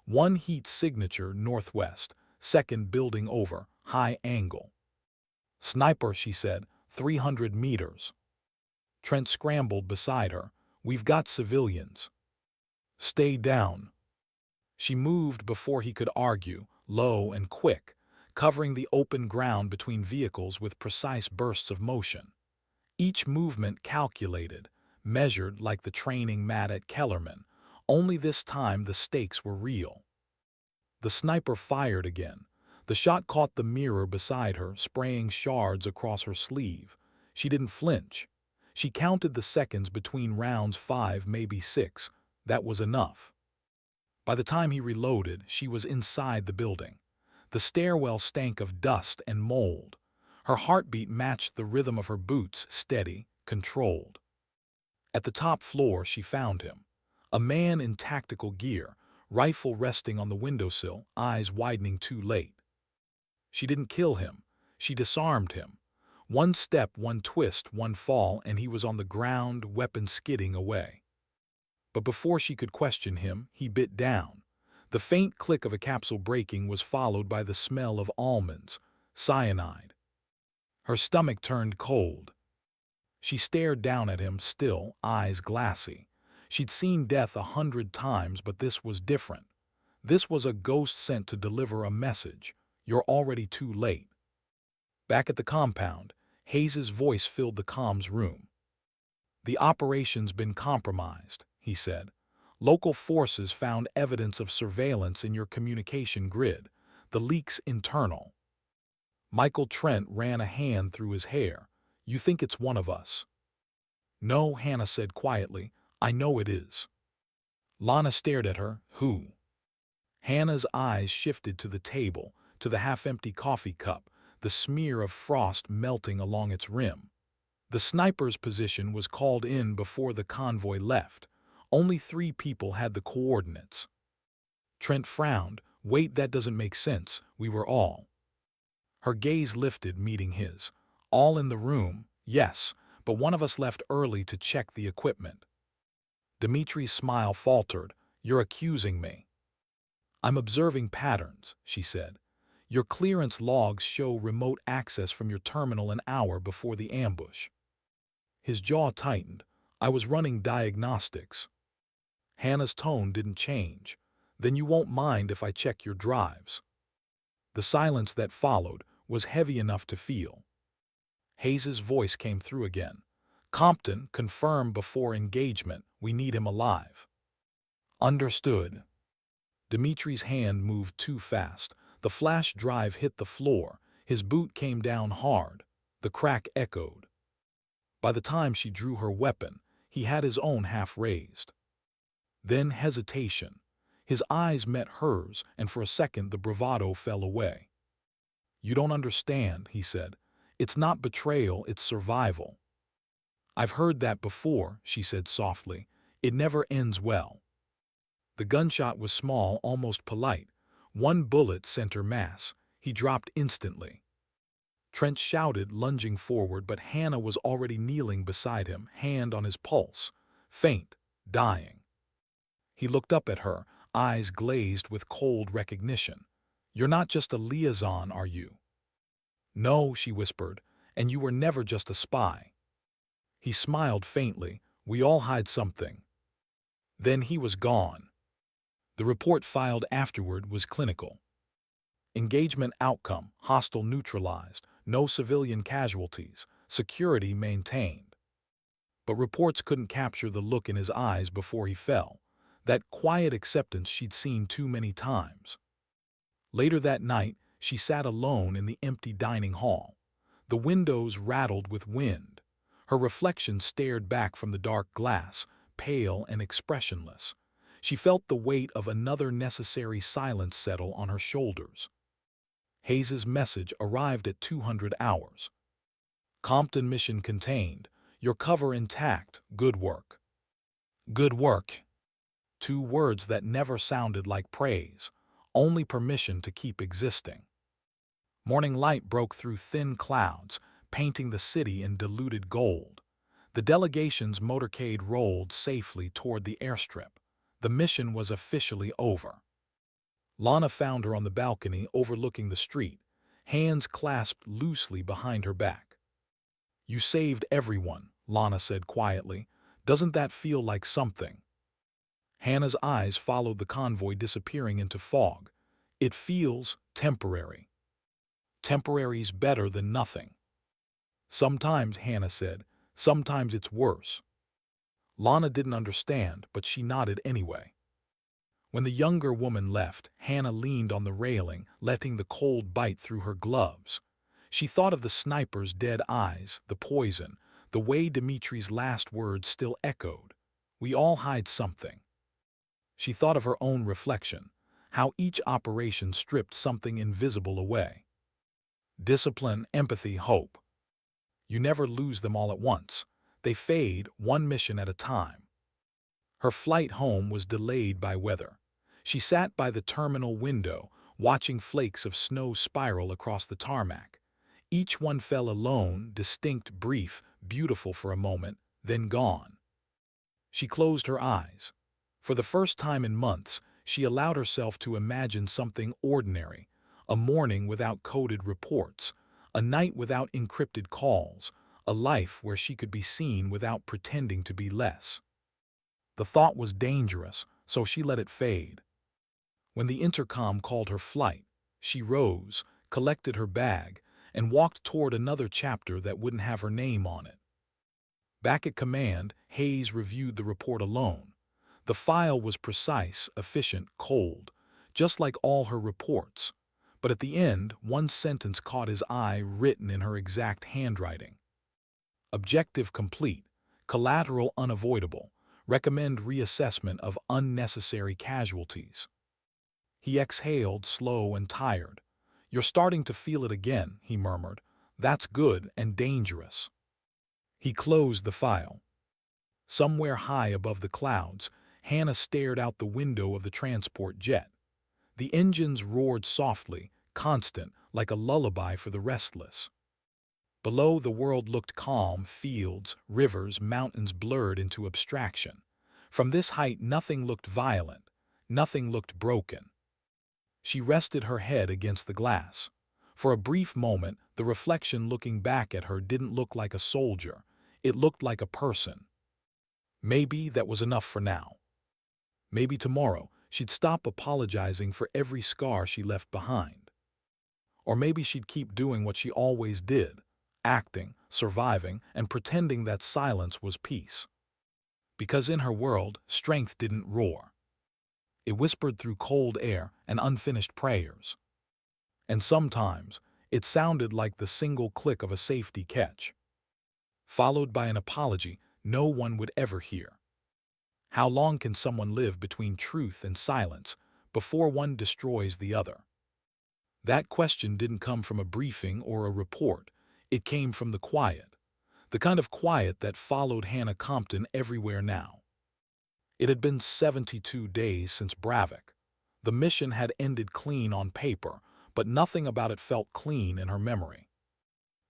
One heat signature northwest, second building over, high angle. Sniper, she said, 300 meters. Trent scrambled beside her. We've got civilians. Stay down. She moved before he could argue, low and quick, covering the open ground between vehicles with precise bursts of motion. Each movement calculated, measured like the training mat at Kellerman, only this time the stakes were real. The sniper fired again. The shot caught the mirror beside her, spraying shards across her sleeve. She didn't flinch. She counted the seconds between rounds, 5, maybe 6. That was enough. By the time he reloaded, she was inside the building. The stairwell stank of dust and mold. Her heartbeat matched the rhythm of her boots, steady, controlled. At the top floor, she found him. A man in tactical gear, rifle resting on the windowsill, eyes widening too late. She didn't kill him. She disarmed him. One step, one twist, one fall, and he was on the ground, weapon skidding away. But before she could question him, he bit down. The faint click of a capsule breaking was followed by the smell of almonds, cyanide. Her stomach turned cold. She stared down at him, still, eyes glassy. She'd seen death 100 times, but this was different. This was a ghost sent to deliver a message. You're already too late. Back at the compound, Hayes's voice filled the comms room. The operation's been compromised, he said. Local forces found evidence of surveillance in your communication grid. The leak's internal. Michael Trent ran a hand through his hair. You think it's one of us? No, Hannah said quietly. I know it is. Lana stared at her. Who? Hannah's eyes shifted to the table, to the half-empty coffee cup, the smear of frost melting along its rim. The sniper's position was called in before the convoy left. Only 3 people had the coordinates. Trent frowned. Wait, that doesn't make sense. We were all. Her gaze lifted, meeting his. All in the room, yes, but one of us left early to check the equipment. Dimitri's smile faltered. You're accusing me. I'm observing patterns, she said. Your clearance logs show remote access from your terminal an hour before the ambush. His jaw tightened. I was running diagnostics. Hannah's tone didn't change. Then you won't mind if I check your drives. The silence that followed was heavy enough to feel. Hayes's voice came through again. Compton, confirm before engagement. We need him alive. Understood. Dimitri's hand moved too fast. The flash drive hit the floor. His boot came down hard. The crack echoed. By the time she drew her weapon, he had his own half raised. Then hesitation. His eyes met hers, and for a second the bravado fell away. You don't understand, he said. It's not betrayal, it's survival. I've heard that before, she said softly. It never ends well. The gunshot was small, almost polite. 1 bullet center mass. He dropped instantly. Trent shouted, lunging forward, but Hannah was already kneeling beside him, hand on his pulse. Faint, dying. He looked up at her, eyes glazed with cold recognition. You're not just a liaison, are you? No, she whispered, and you were never just a spy. He smiled faintly. We all hide something. Then he was gone. The report filed afterward was clinical. Engagement outcome, hostile neutralized, no civilian casualties, security maintained. But reports couldn't capture the look in his eyes before he fell, that quiet acceptance she'd seen too many times. Later that night, she sat alone in the empty dining hall. The windows rattled with wind. Her reflection stared back from the dark glass, pale and expressionless. She felt the weight of another necessary silence settle on her shoulders. Hayes's message arrived at 200 hours. Compton mission contained. Your cover intact. Good work. Good work. 2 words that never sounded like praise, only permission to keep existing. Morning light broke through thin clouds, painting the city in diluted gold. The delegation's motorcade rolled safely toward the airstrip. The mission was officially over. Lana found her on the balcony overlooking the street, hands clasped loosely behind her back. You saved everyone, Lana said quietly. Doesn't that feel like something? Hannah's eyes followed the convoy disappearing into fog. It feels temporary. Temporary's better than nothing. Sometimes, Hannah said, sometimes it's worse. Lana didn't understand, but she nodded anyway. When the younger woman left, Hannah leaned on the railing, letting the cold bite through her gloves. She thought of the sniper's dead eyes, the poison, the way Dimitri's last words still echoed. We all hide something. She thought of her own reflection, how each operation stripped something invisible away. Discipline, empathy, hope. You never lose them all at once. They fade, one mission at a time. Her flight home was delayed by weather. She sat by the terminal window, watching flakes of snow spiral across the tarmac. Each one fell alone, distinct, brief, beautiful for a moment, then gone. She closed her eyes. For the first time in months, she allowed herself to imagine something ordinary, a morning without coded reports, a night without encrypted calls, a life where she could be seen without pretending to be less. The thought was dangerous, so she let it fade. When the intercom called her flight, she rose, collected her bag, and walked toward another chapter that wouldn't have her name on it. Back at command, Hayes reviewed the report alone. The file was precise, efficient, cold, just like all her reports. But at the end, one sentence caught his eye, written in her exact handwriting. Objective complete, collateral unavoidable, recommend reassessment of unnecessary casualties. He exhaled, slow and tired. You're starting to feel it again, he murmured. That's good and dangerous. He closed the file. Somewhere high above the clouds, Hannah stared out the window of the transport jet. The engines roared softly, constant, like a lullaby for the restless. Below, the world looked calm, fields, rivers, mountains blurred into abstraction. From this height, nothing looked violent, nothing looked broken. She rested her head against the glass. For a brief moment, the reflection looking back at her didn't look like a soldier. It looked like a person. Maybe that was enough for now. Maybe tomorrow she'd stop apologizing for every scar she left behind. Or maybe she'd keep doing what she always did, acting, surviving, and pretending that silence was peace. Because in her world, strength didn't roar. It whispered through cold air and unfinished prayers. And sometimes, it sounded like the single click of a safety catch, followed by an apology no one would ever hear. How long can someone live between truth and silence before one destroys the other? That question didn't come from a briefing or a report. It came from the quiet, the kind of quiet that followed Hannah Compton everywhere now. It had been 72 days since Bravik. The mission had ended clean on paper, but nothing about it felt clean in her memory.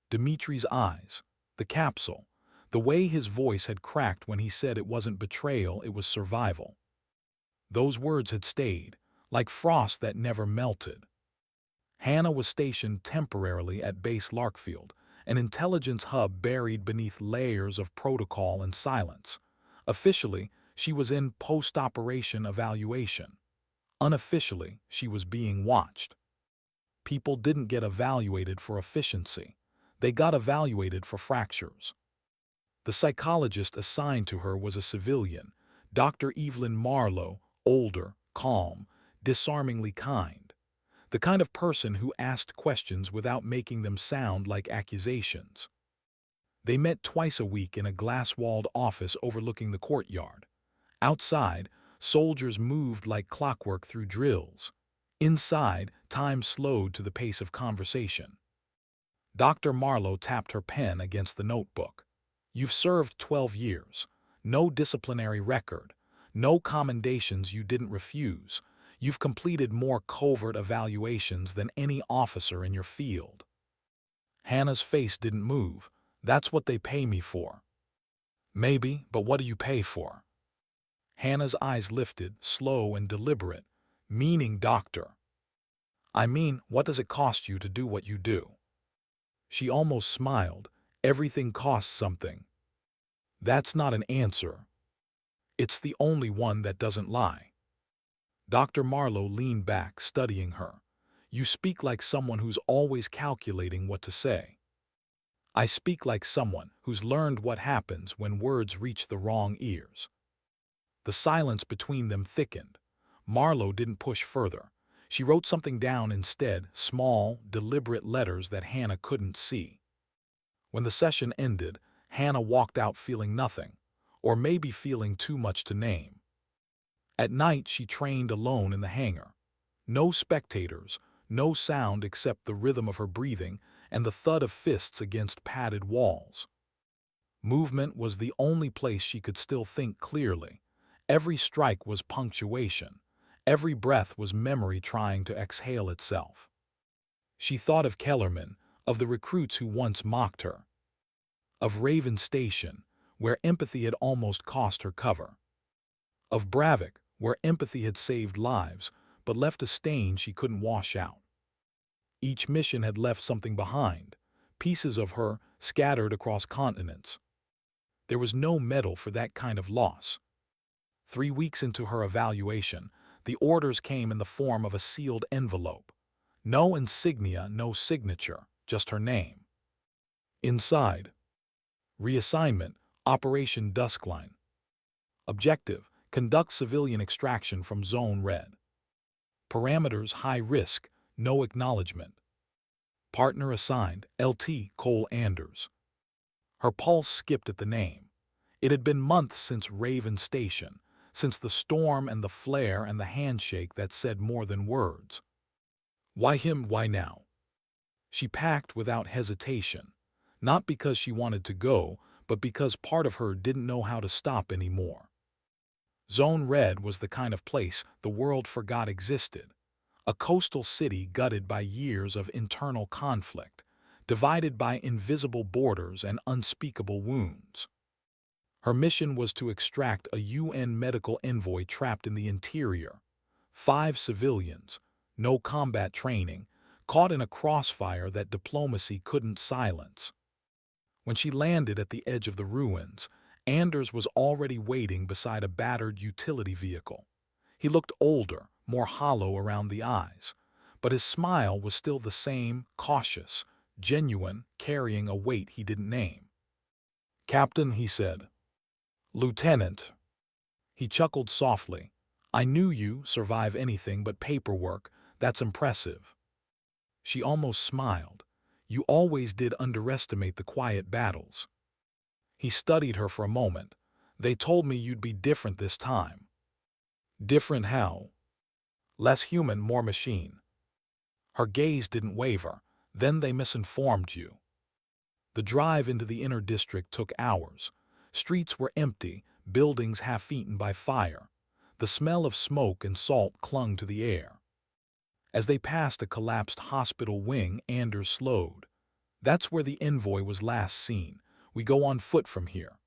Dimitri's eyes, the capsule, the way his voice had cracked when he said it wasn't betrayal, it was survival. Those words had stayed, like frost that never melted. Hannah was stationed temporarily at Base Larkfield, an intelligence hub buried beneath layers of protocol and silence. Officially, she was in post-operation evaluation. Unofficially, she was being watched. People didn't get evaluated for efficiency. They got evaluated for fractures. The psychologist assigned to her was a civilian, Dr. Evelyn Marlow, older, calm, disarmingly kind. The kind of person who asked questions without making them sound like accusations. They met twice a week in a glass-walled office overlooking the courtyard. Outside, soldiers moved like clockwork through drills. Inside, time slowed to the pace of conversation. Dr. Marlow tapped her pen against the notebook. You've served 12 years. No disciplinary record. No commendations you didn't refuse. You've completed more covert evaluations than any officer in your field. Hannah's face didn't move. That's what they pay me for. Maybe, but what do you pay for? Hannah's eyes lifted, slow and deliberate. Meaning, doctor. I mean, what does it cost you to do what you do? She almost smiled. Everything costs something. That's not an answer. It's the only one that doesn't lie. Dr. Marlow leaned back, studying her. You speak like someone who's always calculating what to say. I speak like someone who's learned what happens when words reach the wrong ears. The silence between them thickened. Marlow didn't push further. She wrote something down instead, small, deliberate letters that Hannah couldn't see. When the session ended, Hannah walked out feeling nothing, or maybe feeling too much to name. At night, she trained alone in the hangar. No spectators, no sound except the rhythm of her breathing and the thud of fists against padded walls. Movement was the only place she could still think clearly. Every strike was punctuation. Every breath was memory trying to exhale itself. She thought of Kellerman, of the recruits who once mocked her. Of Raven Station, where empathy had almost cost her cover. Of Bravik, where empathy had saved lives, but left a stain she couldn't wash out. Each mission had left something behind, pieces of her scattered across continents. There was no medal for that kind of loss. 3 weeks into her evaluation, the orders came in the form of a sealed envelope. No insignia, no signature, just her name. Inside, reassignment, Operation Duskline. Objective, conduct civilian extraction from Zone Red. Parameters, high risk, no acknowledgement. Partner assigned, LT Cole Anders. Her pulse skipped at the name. It had been months since Raven Station, since the storm and the flare and the handshake that said more than words. Why him, why now? She packed without hesitation, not because she wanted to go, but because part of her didn't know how to stop anymore. Zone Red was the kind of place the world forgot existed. A coastal city gutted by years of internal conflict, divided by invisible borders and unspeakable wounds. Her mission was to extract a UN medical envoy trapped in the interior. 5 civilians, no combat training, caught in a crossfire that diplomacy couldn't silence. When she landed at the edge of the ruins, Anders was already waiting beside a battered utility vehicle. He looked older, more hollow around the eyes, but his smile was still the same, cautious, genuine, carrying a weight he didn't name. "Captain," he said. "Lieutenant." He chuckled softly. "I knew you survive anything but paperwork. That's impressive." She almost smiled. "You always did underestimate the quiet battles." He studied her for a moment. "They told me you'd be different this time." "Different how?" "Less human, more machine." Her gaze didn't waver. "Then they misinformed you." The drive into the inner district took hours. Streets were empty, buildings half-eaten by fire. The smell of smoke and salt clung to the air. As they passed a collapsed hospital wing, Anders slowed. "That's where the envoy was last seen. We go on foot from here."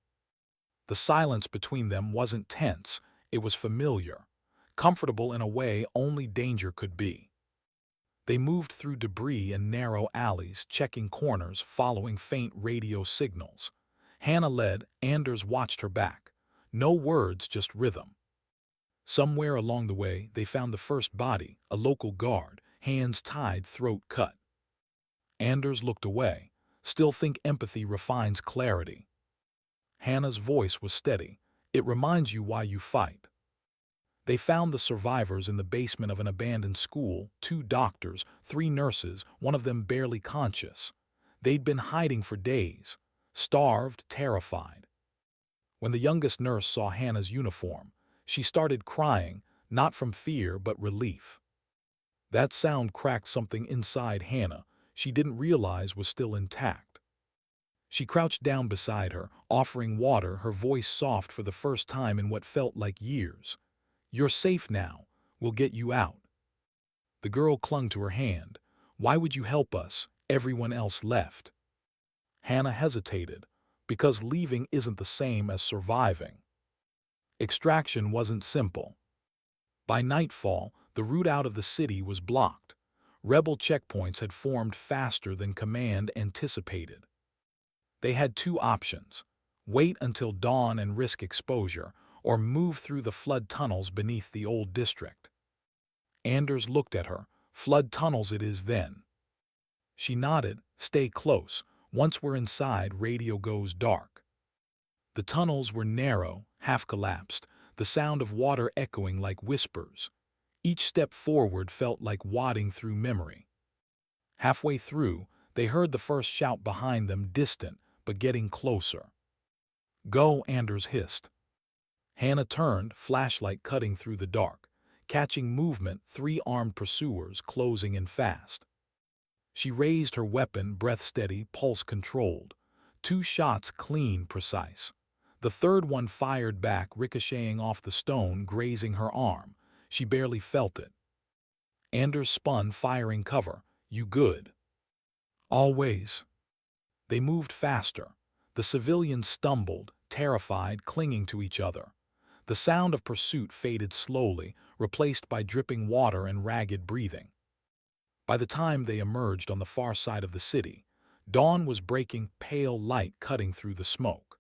The silence between them wasn't tense, it was familiar, comfortable in a way only danger could be. They moved through debris and narrow alleys, checking corners, following faint radio signals. Hannah led, Anders watched her back. No words, just rhythm. Somewhere along the way, they found the first body, a local guard, hands tied, throat cut. Anders looked away. "Still think empathy refines clarity." Hannah's voice was steady. "It reminds you why you fight." They found the survivors in the basement of an abandoned school, 2 doctors, 3 nurses, one of them barely conscious. They'd been hiding for days, starved, terrified. When the youngest nurse saw Hannah's uniform, she started crying, not from fear but relief. That sound cracked something inside Hannah she didn't realize was still intact. She crouched down beside her, offering water, her voice soft for the first time in what felt like years. "You're safe now. We'll get you out." The girl clung to her hand. "Why would you help us? Everyone else left." Hannah hesitated. "Because leaving isn't the same as surviving." Extraction wasn't simple. By nightfall, the route out of the city was blocked. Rebel checkpoints had formed faster than command anticipated. They had 2 options: wait until dawn and risk exposure, or move through the flood tunnels beneath the old district. Anders looked at her. "Flood tunnels it is then." She nodded. "Stay close. Once we're inside, radio goes dark." The tunnels were narrow, half-collapsed, the sound of water echoing like whispers. Each step forward felt like wadding through memory. Halfway through, they heard the first shout behind them, distant, but getting closer. "Go," Anders hissed. Hannah turned, flashlight cutting through the dark. Catching movement, 3 armed pursuers closing in fast. She raised her weapon, breath steady, pulse controlled. 2 shots clean, precise. The third one fired back, ricocheting off the stone, grazing her arm. She barely felt it. Anders spun, firing cover. "You good?" "Always." They moved faster. The civilians stumbled, terrified, clinging to each other. The sound of pursuit faded slowly, replaced by dripping water and ragged breathing. By the time they emerged on the far side of the city, dawn was breaking, pale light cutting through the smoke.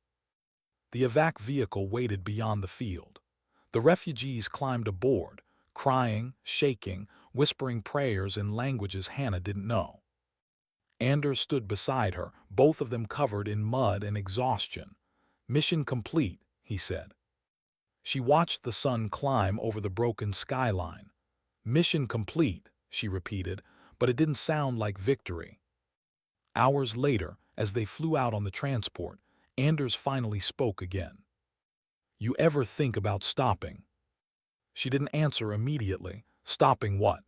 The evac vehicle waited beyond the field. The refugees climbed aboard, crying, shaking, whispering prayers in languages Hannah didn't know. Anders stood beside her, both of them covered in mud and exhaustion. "Mission complete," he said. She watched the sun climb over the broken skyline. "Mission complete," she repeated, but it didn't sound like victory. Hours later, as they flew out on the transport, Anders finally spoke again. "You ever think about stopping?" She didn't answer immediately. "Stopping what?"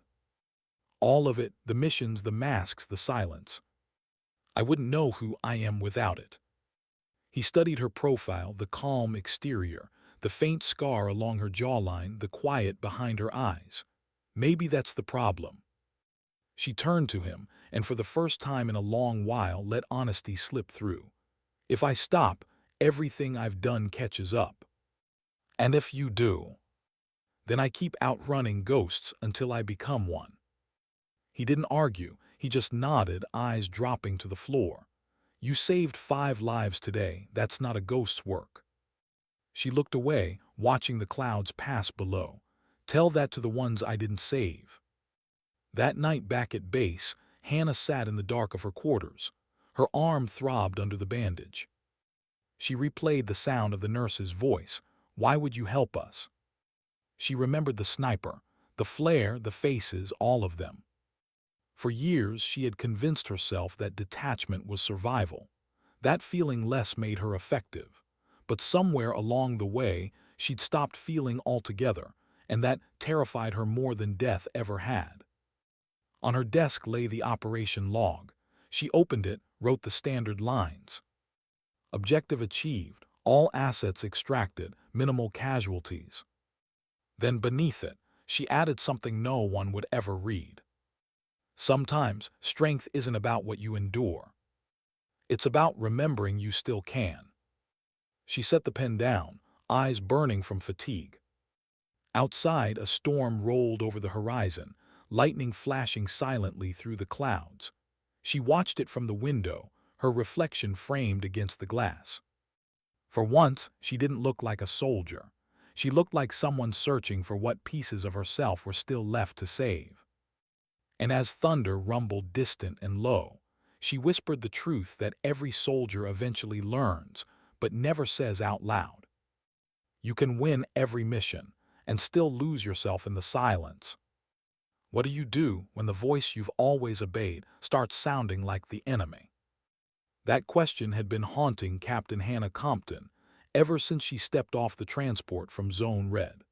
"All of it, the missions, the masks, the silence. I wouldn't know who I am without it." He studied her profile, the calm exterior, the faint scar along her jawline, the quiet behind her eyes. Maybe that's the problem. She turned to him, and for the first time in a long while let honesty slip through. If I stop, everything I've done catches up. And if you do, then I keep outrunning ghosts until I become one. He didn't argue, he just nodded, eyes dropping to the floor. You saved 5 lives today, that's not a ghost's work. She looked away, watching the clouds pass below. Tell that to the ones I didn't save. That night back at base, Hannah sat in the dark of her quarters. Her arm throbbed under the bandage. She replayed the sound of the nurse's voice. Why would you help us? She remembered the sniper, the flare, the faces, all of them. For years she had convinced herself that detachment was survival. That feeling less made her effective. But somewhere along the way, she'd stopped feeling altogether, and that terrified her more than death ever had. On her desk lay the operation log. She opened it, wrote the standard lines. Objective achieved, all assets extracted, minimal casualties. Then beneath it, she added something no one would ever read. Sometimes, strength isn't about what you endure. It's about remembering you still can. She set the pen down, eyes burning from fatigue. Outside, a storm rolled over the horizon, lightning flashing silently through the clouds. She watched it from the window, her reflection framed against the glass. For once, she didn't look like a soldier. She looked like someone searching for what pieces of herself were still left to save. And as thunder rumbled distant and low, she whispered the truth that every soldier eventually learns, but never says out loud. You can win every mission, and still lose yourself in the silence. What do you do when the voice you've always obeyed starts sounding like the enemy? That question had been haunting Captain Hannah Compton ever since she stepped off the transport from Zone Red.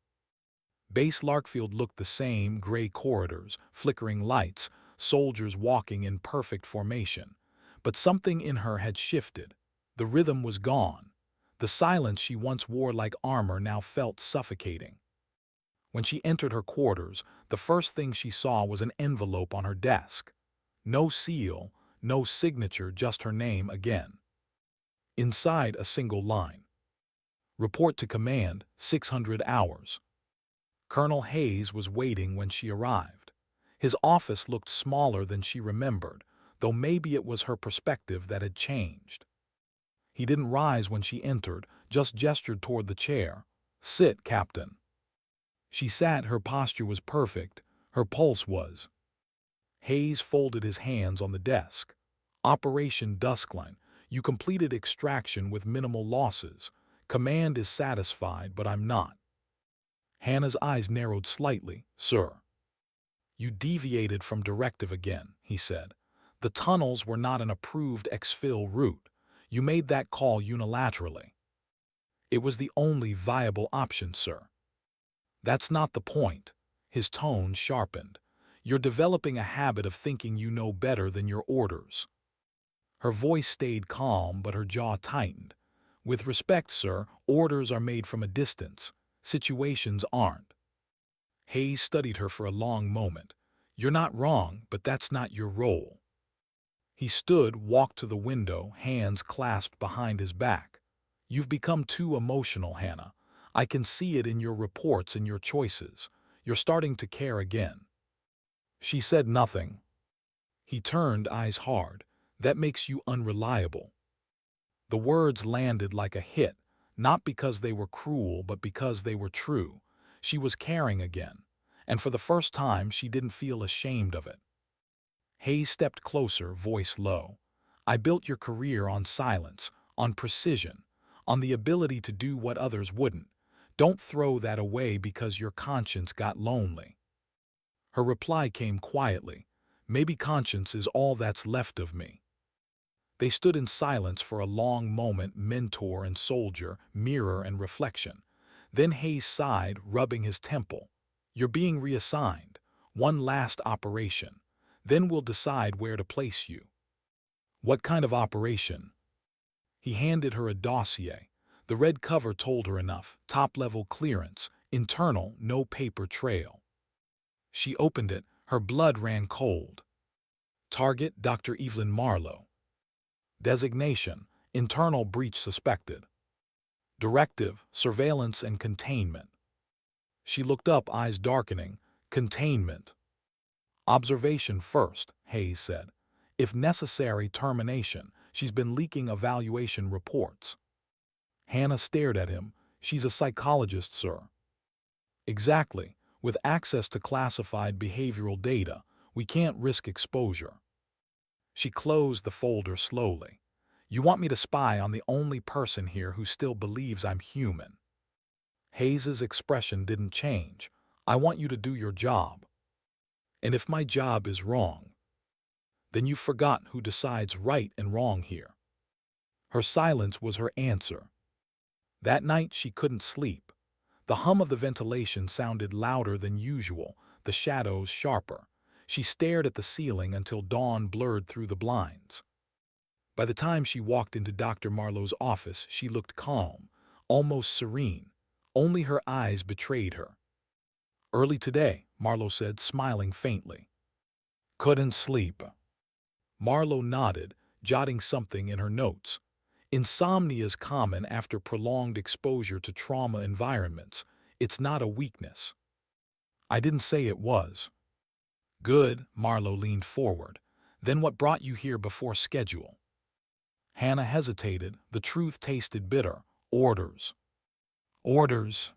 Base Larkfield looked the same, gray corridors, flickering lights, soldiers walking in perfect formation. But something in her had shifted. The rhythm was gone. The silence she once wore like armor now felt suffocating. When she entered her quarters, the first thing she saw was an envelope on her desk. No seal, no signature, just her name again. Inside, a single line. Report to command, 600 hours. Colonel Hayes was waiting when she arrived. His office looked smaller than she remembered, though maybe it was her perspective that had changed. He didn't rise when she entered, just gestured toward the chair. Sit, Captain. She sat, her posture was perfect, her pulse was. Hayes folded his hands on the desk. Operation Duskline. You completed extraction with minimal losses. Command is satisfied, but I'm not. Hannah's eyes narrowed slightly. Sir. You deviated from directive again, he said. The tunnels were not an approved exfil route. You made that call unilaterally. It was the only viable option, sir. That's not the point. His tone sharpened. You're developing a habit of thinking you know better than your orders. Her voice stayed calm, but her jaw tightened. With respect, sir, orders are made from a distance. Situations aren't. Hayes studied her for a long moment. You're not wrong, but that's not your role. He stood, walked to the window, hands clasped behind his back. You've become too emotional, Hannah. I can see it in your reports and your choices. You're starting to care again. She said nothing. He turned, eyes hard. That makes you unreliable. The words landed like a hit, not because they were cruel, but because they were true. She was caring again, and for the first time she didn't feel ashamed of it. Hayes stepped closer, voice low. I built your career on silence, on precision, on the ability to do what others wouldn't. Don't throw that away because your conscience got lonely. Her reply came quietly. Maybe conscience is all that's left of me. They stood in silence for a long moment, mentor and soldier, mirror and reflection. Then Hayes sighed, rubbing his temple. You're being reassigned. One last operation. Then we'll decide where to place you. What kind of operation? He handed her a dossier. The red cover told her enough: top-level clearance, internal, no paper trail. She opened it, her blood ran cold. Target: Dr. Evelyn Marlow. Designation: internal breach suspected. Directive: surveillance and containment. She looked up, eyes darkening. Containment. Observation first, Hayes said. If necessary, termination. She's been leaking evaluation reports. Hannah stared at him. She's a psychologist, sir. Exactly. With access to classified behavioral data, we can't risk exposure. She closed the folder slowly. You want me to spy on the only person here who still believes I'm human? Hayes's expression didn't change. I want you to do your job. And if my job is wrong, then you've forgotten who decides right and wrong here. Her silence was her answer. That night she couldn't sleep. The hum of the ventilation sounded louder than usual, the shadows sharper. She stared at the ceiling until dawn blurred through the blinds. By the time she walked into Dr. Marlow's office, she looked calm, almost serene. Only her eyes betrayed her. Early today, Marlow said, smiling faintly. Couldn't sleep. Marlow nodded, jotting something in her notes. Insomnia is common after prolonged exposure to trauma environments. It's not a weakness. I didn't say it was. Good, Marlow leaned forward. Then what brought you here before schedule? Hannah hesitated. The truth tasted bitter. Orders. Orders.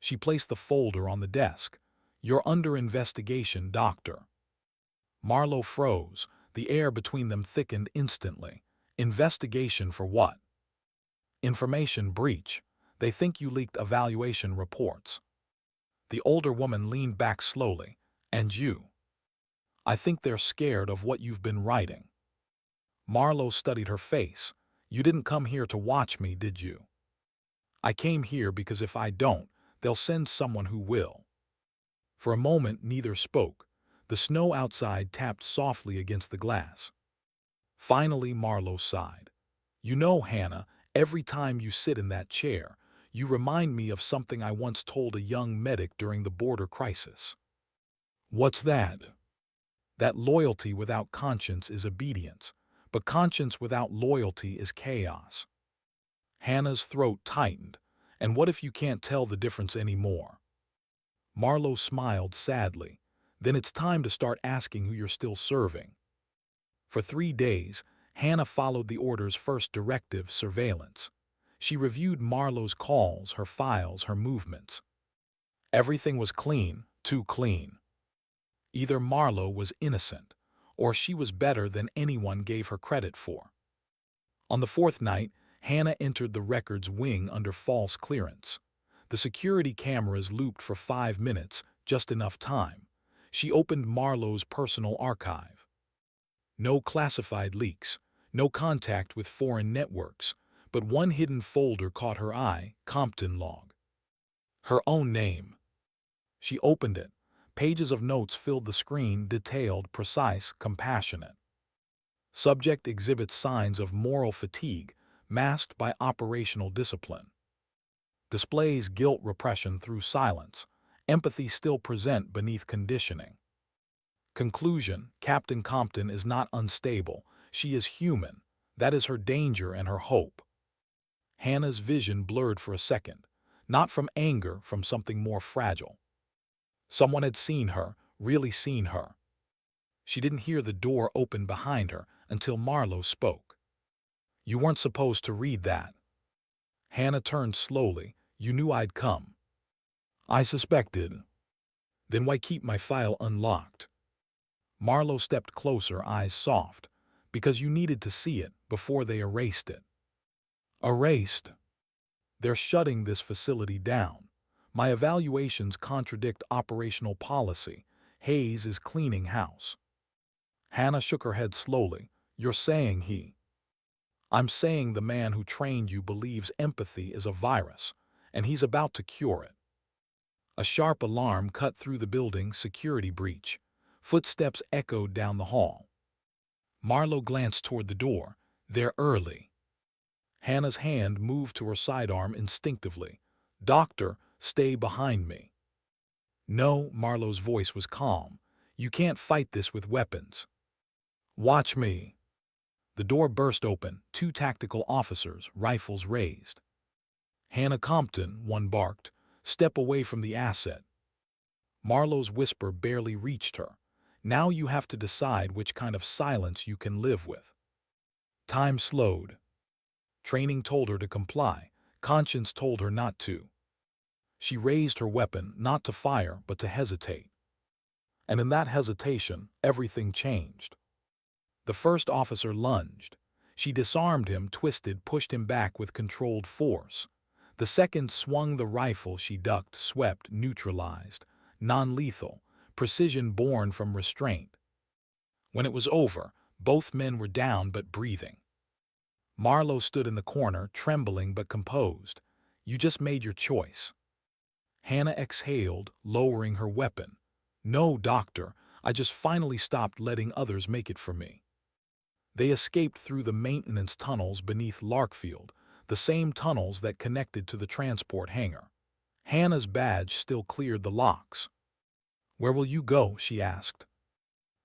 She placed the folder on the desk. You're under investigation, doctor. Marlow froze. The air between them thickened instantly. Investigation for what? Information breach. They think you leaked evaluation reports. The older woman leaned back slowly. And you? I think they're scared of what you've been writing. Marlow studied her face. You didn't come here to watch me, did you? I came here because if I don't, they'll send someone who will. For a moment, neither spoke. The snow outside tapped softly against the glass. Finally, Marlow sighed. You know, Hannah, every time you sit in that chair, you remind me of something I once told a young medic during the border crisis. What's that? That loyalty without conscience is obedience, but conscience without loyalty is chaos. Hannah's throat tightened. And what if you can't tell the difference anymore? Marlow smiled sadly. Then it's time to start asking who you're still serving. For 3 days, Hannah followed the order's first directive: surveillance. She reviewed Marlow's calls, her files, her movements. Everything was clean, too clean. Either Marlow was innocent, or she was better than anyone gave her credit for. On the 4th night, Hannah entered the records wing under false clearance. The security cameras looped for 5 minutes, just enough time. She opened Marlow's personal archive. No classified leaks, no contact with foreign networks, but one hidden folder caught her eye: Compton log. Her own name. She opened it. Pages of notes filled the screen, detailed, precise, compassionate. Subject exhibits signs of moral fatigue, masked by operational discipline. Displays guilt repression through silence, empathy still present beneath conditioning. Conclusion: Captain Compton is not unstable. She is human. That is her danger and her hope. Hannah's vision blurred for a second, not from anger, from something more fragile. Someone had seen her, really seen her. She didn't hear the door open behind her until Marlow spoke. You weren't supposed to read that. Hannah turned slowly. You knew I'd come. I suspected. Then why keep my file unlocked? Marlow stepped closer, eyes soft. Because you needed to see it before they erased it. Erased? They're shutting this facility down. My evaluations contradict operational policy. Hayes is cleaning house. Hannah shook her head slowly. You're saying he? I'm saying the man who trained you believes empathy is a virus, and he's about to cure it. A sharp alarm cut through the building. Security breach. Footsteps echoed down the hall. Marlow glanced toward the door. They're early. Hannah's hand moved to her sidearm instinctively. "Doctor, stay behind me." "No," Marlow's voice was calm. "You can't fight this with weapons. Watch me." The door burst open, two tactical officers, rifles raised. "Hannah Compton," one barked, "step away from the asset." Marlow's whisper barely reached her. "Now you have to decide which kind of silence you can live with." Time slowed. Training told her to comply. Conscience told her not to. She raised her weapon, not to fire, but to hesitate. And in that hesitation, everything changed. The first officer lunged. She disarmed him, twisted, pushed him back with controlled force. The second swung the rifle. She ducked, swept, neutralized. Non-lethal, precision born from restraint. When it was over, both men were down but breathing. Marlow stood in the corner, trembling but composed. "You just made your choice." Hannah exhaled, lowering her weapon. "No, doctor, I just finally stopped letting others make it for me." They escaped through the maintenance tunnels beneath Larkfield, the same tunnels that connected to the transport hangar. Hannah's badge still cleared the locks. "Where will you go?" she asked.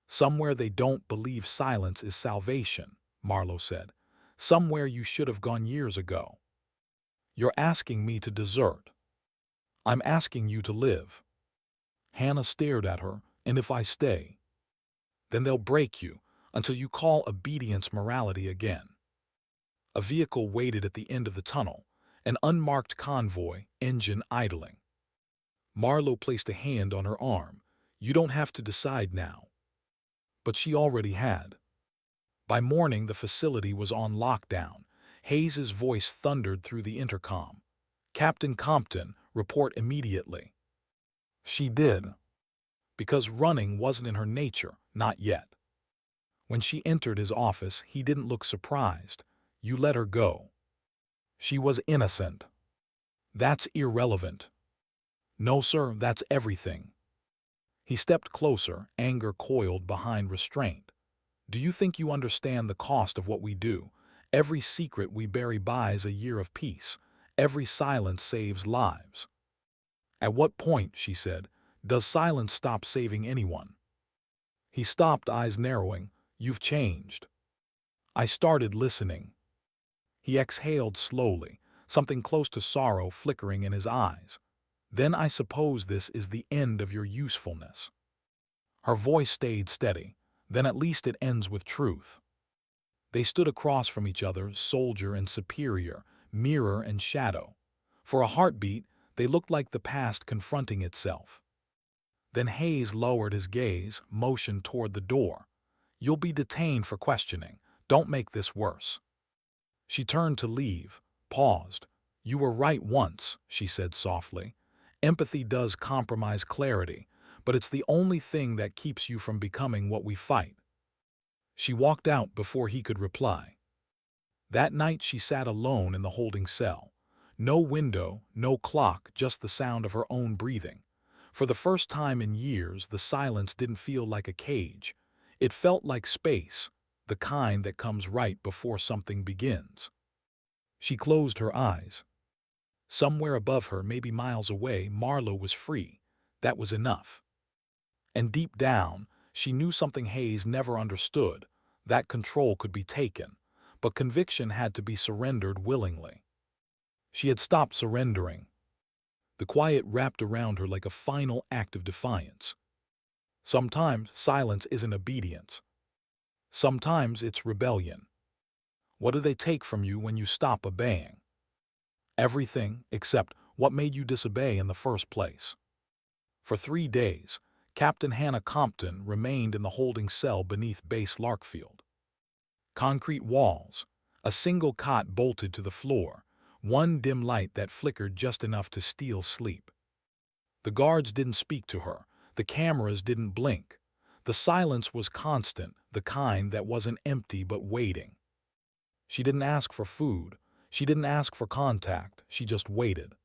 "Somewhere they don't believe silence is salvation," Marlow said. "Somewhere you should have gone years ago." "You're asking me to desert." "I'm asking you to live." Hannah stared at her. "And if I stay?" "Then they'll break you, until you call obedience morality again." A vehicle waited at the end of the tunnel, an unmarked convoy, engine idling. Marlow placed a hand on her arm. "You don't have to decide now." But she already had. By morning, the facility was on lockdown. Hayes's voice thundered through the intercom. "Captain Compton, report immediately." She did. Because running wasn't in her nature, not yet. When she entered his office, he didn't look surprised. "You let her go." "She was innocent." "That's irrelevant." "No, sir, that's everything." He stepped closer, anger coiled behind restraint. "Do you think you understand the cost of what we do? Every secret we bury buys a year of peace. Every silence saves lives." "At what point," she said, "does silence stop saving anyone?" He stopped, eyes narrowing. "You've changed." "I started listening." He exhaled slowly, something close to sorrow flickering in his eyes. "Then I suppose this is the end of your usefulness." Her voice stayed steady. "Then at least it ends with truth." They stood across from each other, soldier and superior, mirror and shadow. For a heartbeat, they looked like the past confronting itself. Then Hayes lowered his gaze, motioned toward the door. "You'll be detained for questioning. Don't make this worse." She turned to leave, paused. "You were right once," she said softly. "Empathy does compromise clarity, but it's the only thing that keeps you from becoming what we fight." She walked out before he could reply. That night she sat alone in the holding cell. No window, no clock, just the sound of her own breathing. For the first time in years, the silence didn't feel like a cage. It felt like space, the kind that comes right before something begins. She closed her eyes. Somewhere above her, maybe miles away, Marlow was free. That was enough. And deep down, she knew something Hayes never understood, that control could be taken, but conviction had to be surrendered willingly. She had stopped surrendering. The quiet wrapped around her like a final act of defiance. Sometimes silence isn't obedience. Sometimes it's rebellion. What do they take from you when you stop obeying? Everything except what made you disobey in the first place. For 3 days, Captain Hannah Compton remained in the holding cell beneath base Larkfield. Concrete walls, a single cot bolted to the floor, one dim light that flickered just enough to steal sleep. The guards didn't speak to her, the cameras didn't blink. The silence was constant, the kind that wasn't empty but waiting. She didn't ask for food, she didn't ask for contact, she just waited.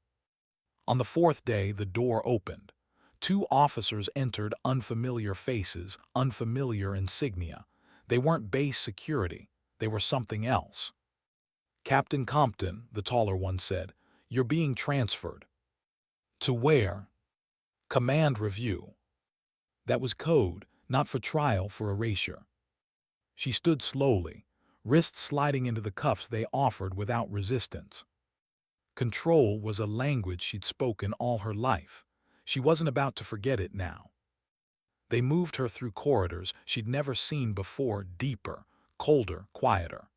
On the 4th day, the door opened. 2 officers entered, unfamiliar faces, unfamiliar insignia. They weren't base security, they were something else. "Captain Compton," the taller one said, "you're being transferred." "To where?" "Command review." That was code, not for trial, for erasure. She stood slowly, wrists sliding into the cuffs they offered without resistance. Control was a language she'd spoken all her life. She wasn't about to forget it now. They moved her through corridors she'd never seen before, deeper, colder, quieter.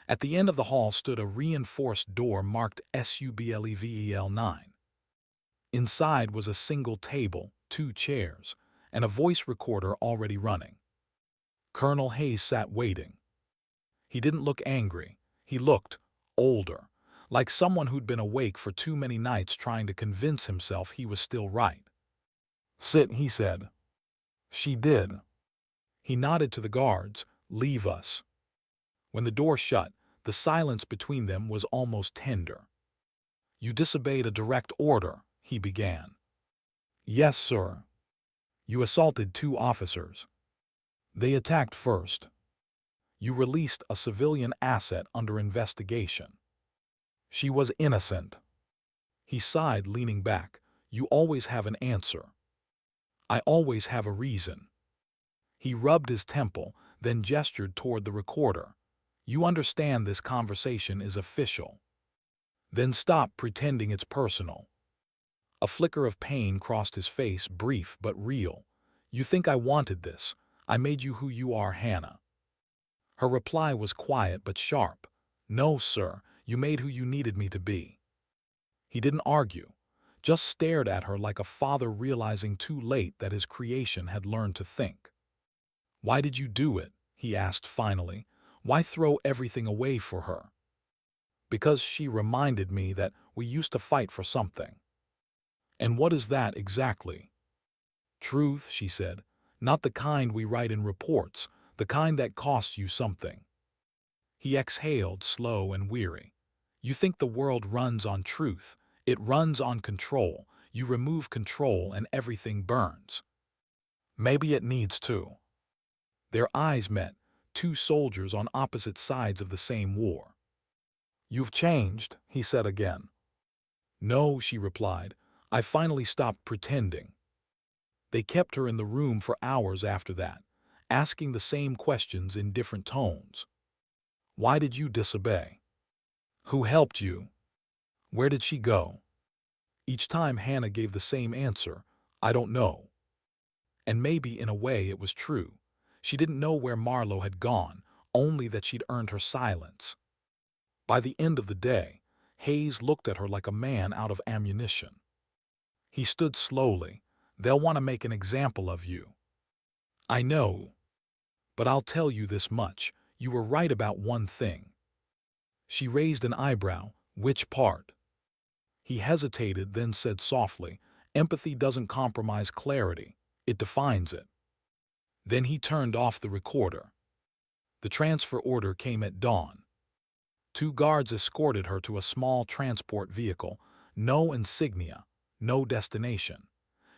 At the end of the hall stood a reinforced door marked SUBLEVEL 9. Inside was a single table, 2 chairs, and a voice recorder already running. Colonel Hayes sat waiting. He didn't look angry. He looked older, like someone who'd been awake for too many nights trying to convince himself he was still right. "Sit," he said. She did. He nodded to the guards. "Leave us." When the door shut, the silence between them was almost tender. "You disobeyed a direct order," he began. "Yes, sir." "You assaulted 2 officers. They attacked first. You released a civilian asset under investigation. She was innocent." He sighed, leaning back. "You always have an answer." "I always have a reason." He rubbed his temple, then gestured toward the recorder. "You understand this conversation is official. Then stop pretending it's personal." A flicker of pain crossed his face, brief but real. "You think I wanted this. I made you who you are, Hannah." Her reply was quiet but sharp. "No, sir, you made who you needed me to be." He didn't argue, just stared at her like a father realizing too late that his creation had learned to think. "Why did you do it?" he asked finally. "Why throw everything away for her?" "Because she reminded me that we used to fight for something." "And what is that exactly?" "Truth," she said. "Not the kind we write in reports, the kind that costs you something." He exhaled, slow and weary. "You think the world runs on truth. It runs on control. You remove control and everything burns." "Maybe it needs to." Their eyes met, 2 soldiers on opposite sides of the same war. "You've changed," he said again. "No," she replied. "I finally stopped pretending." They kept her in the room for hours after that, asking the same questions in different tones. "Why did you disobey? Who helped you? Where did she go?" Each time Hannah gave the same answer, "I don't know." And maybe in a way it was true. She didn't know where Marlow had gone, only that she'd earned her silence. By the end of the day, Hayes looked at her like a man out of ammunition. He stood slowly. "They'll want to make an example of you." "I know. But I'll tell you this much. You were right about one thing." She raised an eyebrow. "Which part?" He hesitated, then said softly, "Empathy doesn't compromise clarity. It defines it." Then he turned off the recorder. The transfer order came at dawn. 2 guards escorted her to a small transport vehicle. No insignia, no destination.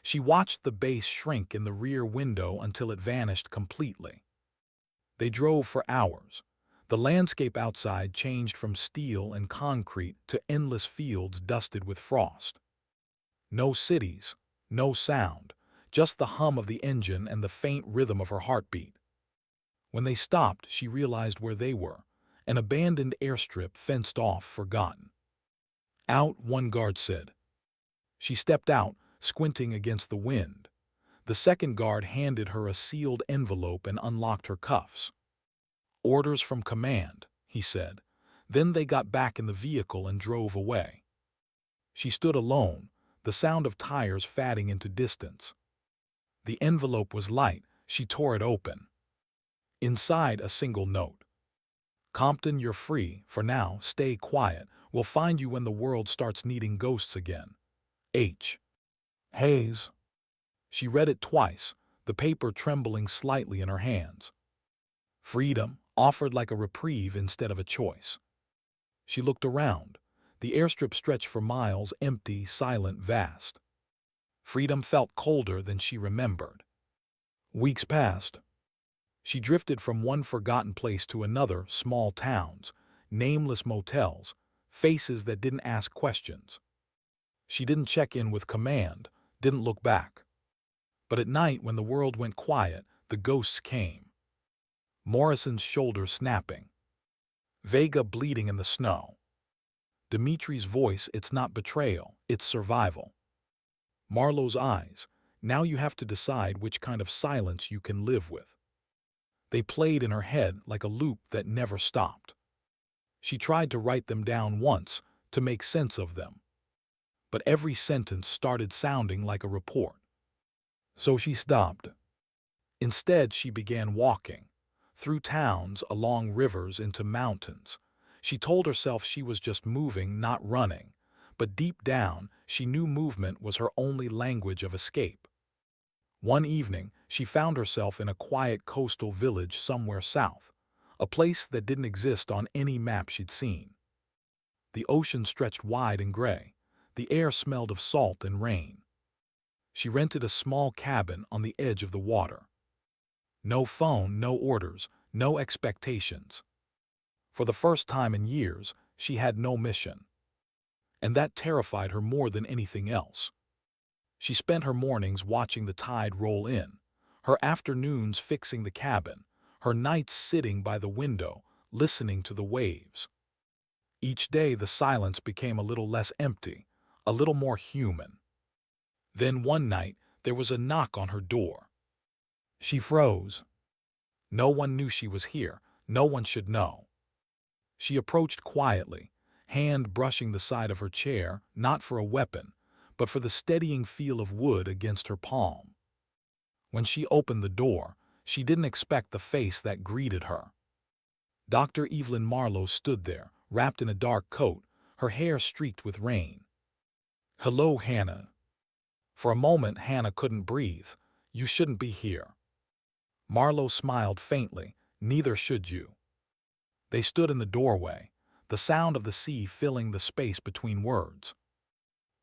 She watched the base shrink in the rear window until it vanished completely. They drove for hours. The landscape outside changed from steel and concrete to endless fields dusted with frost. No cities, no sound, just the hum of the engine and the faint rhythm of her heartbeat. When they stopped, she realized where they were, an abandoned airstrip, fenced off, forgotten. "Out," one guard said. She stepped out, squinting against the wind. The second guard handed her a sealed envelope and unlocked her cuffs. "Orders from command," he said. Then they got back in the vehicle and drove away. She stood alone, the sound of tires fading into distance. The envelope was light. She tore it open. Inside, a single note. "Compton, you're free. For now, stay quiet. We'll find you when the world starts needing ghosts again. H. Hayes." She read it twice, the paper trembling slightly in her hands. Freedom, offered like a reprieve instead of a choice. She looked around. The airstrip stretched for miles, empty, silent, vast. Freedom felt colder than she remembered. Weeks passed. She drifted from one forgotten place to another, small towns, nameless motels, faces that didn't ask questions. She didn't check in with command, didn't look back. But at night, when the world went quiet, the ghosts came. Morrison's shoulder snapping. Vega bleeding in the snow. Dimitri's voice, it's not betrayal, it's survival. Marlow's eyes, now you have to decide which kind of silence you can live with. They played in her head like a loop that never stopped. She tried to write them down once, to make sense of them. But every sentence started sounding like a report. So she stopped. Instead, she began walking. Through towns, along rivers, into mountains. She told herself she was just moving, not running. But deep down, she knew movement was her only language of escape. One evening, she found herself in a quiet coastal village somewhere south, a place that didn't exist on any map she'd seen. The ocean stretched wide and gray. The air smelled of salt and rain. She rented a small cabin on the edge of the water. No phone, no orders, no expectations. For the first time in years, she had no mission. And that terrified her more than anything else. She spent her mornings watching the tide roll in, her afternoons fixing the cabin, her nights sitting by the window, listening to the waves. Each day the silence became a little less empty, a little more human. Then one night there was a knock on her door. She froze. No one knew she was here, no one should know. She approached quietly, hand brushing the side of her chair, not for a weapon, but for the steadying feel of wood against her palm. When she opened the door, she didn't expect the face that greeted her. Dr. Evelyn Marlow stood there, wrapped in a dark coat, her hair streaked with rain. "Hello, Hannah." For a moment, Hannah couldn't breathe. "You shouldn't be here." Marlow smiled faintly. "Neither should you." They stood in the doorway, the sound of the sea filling the space between words.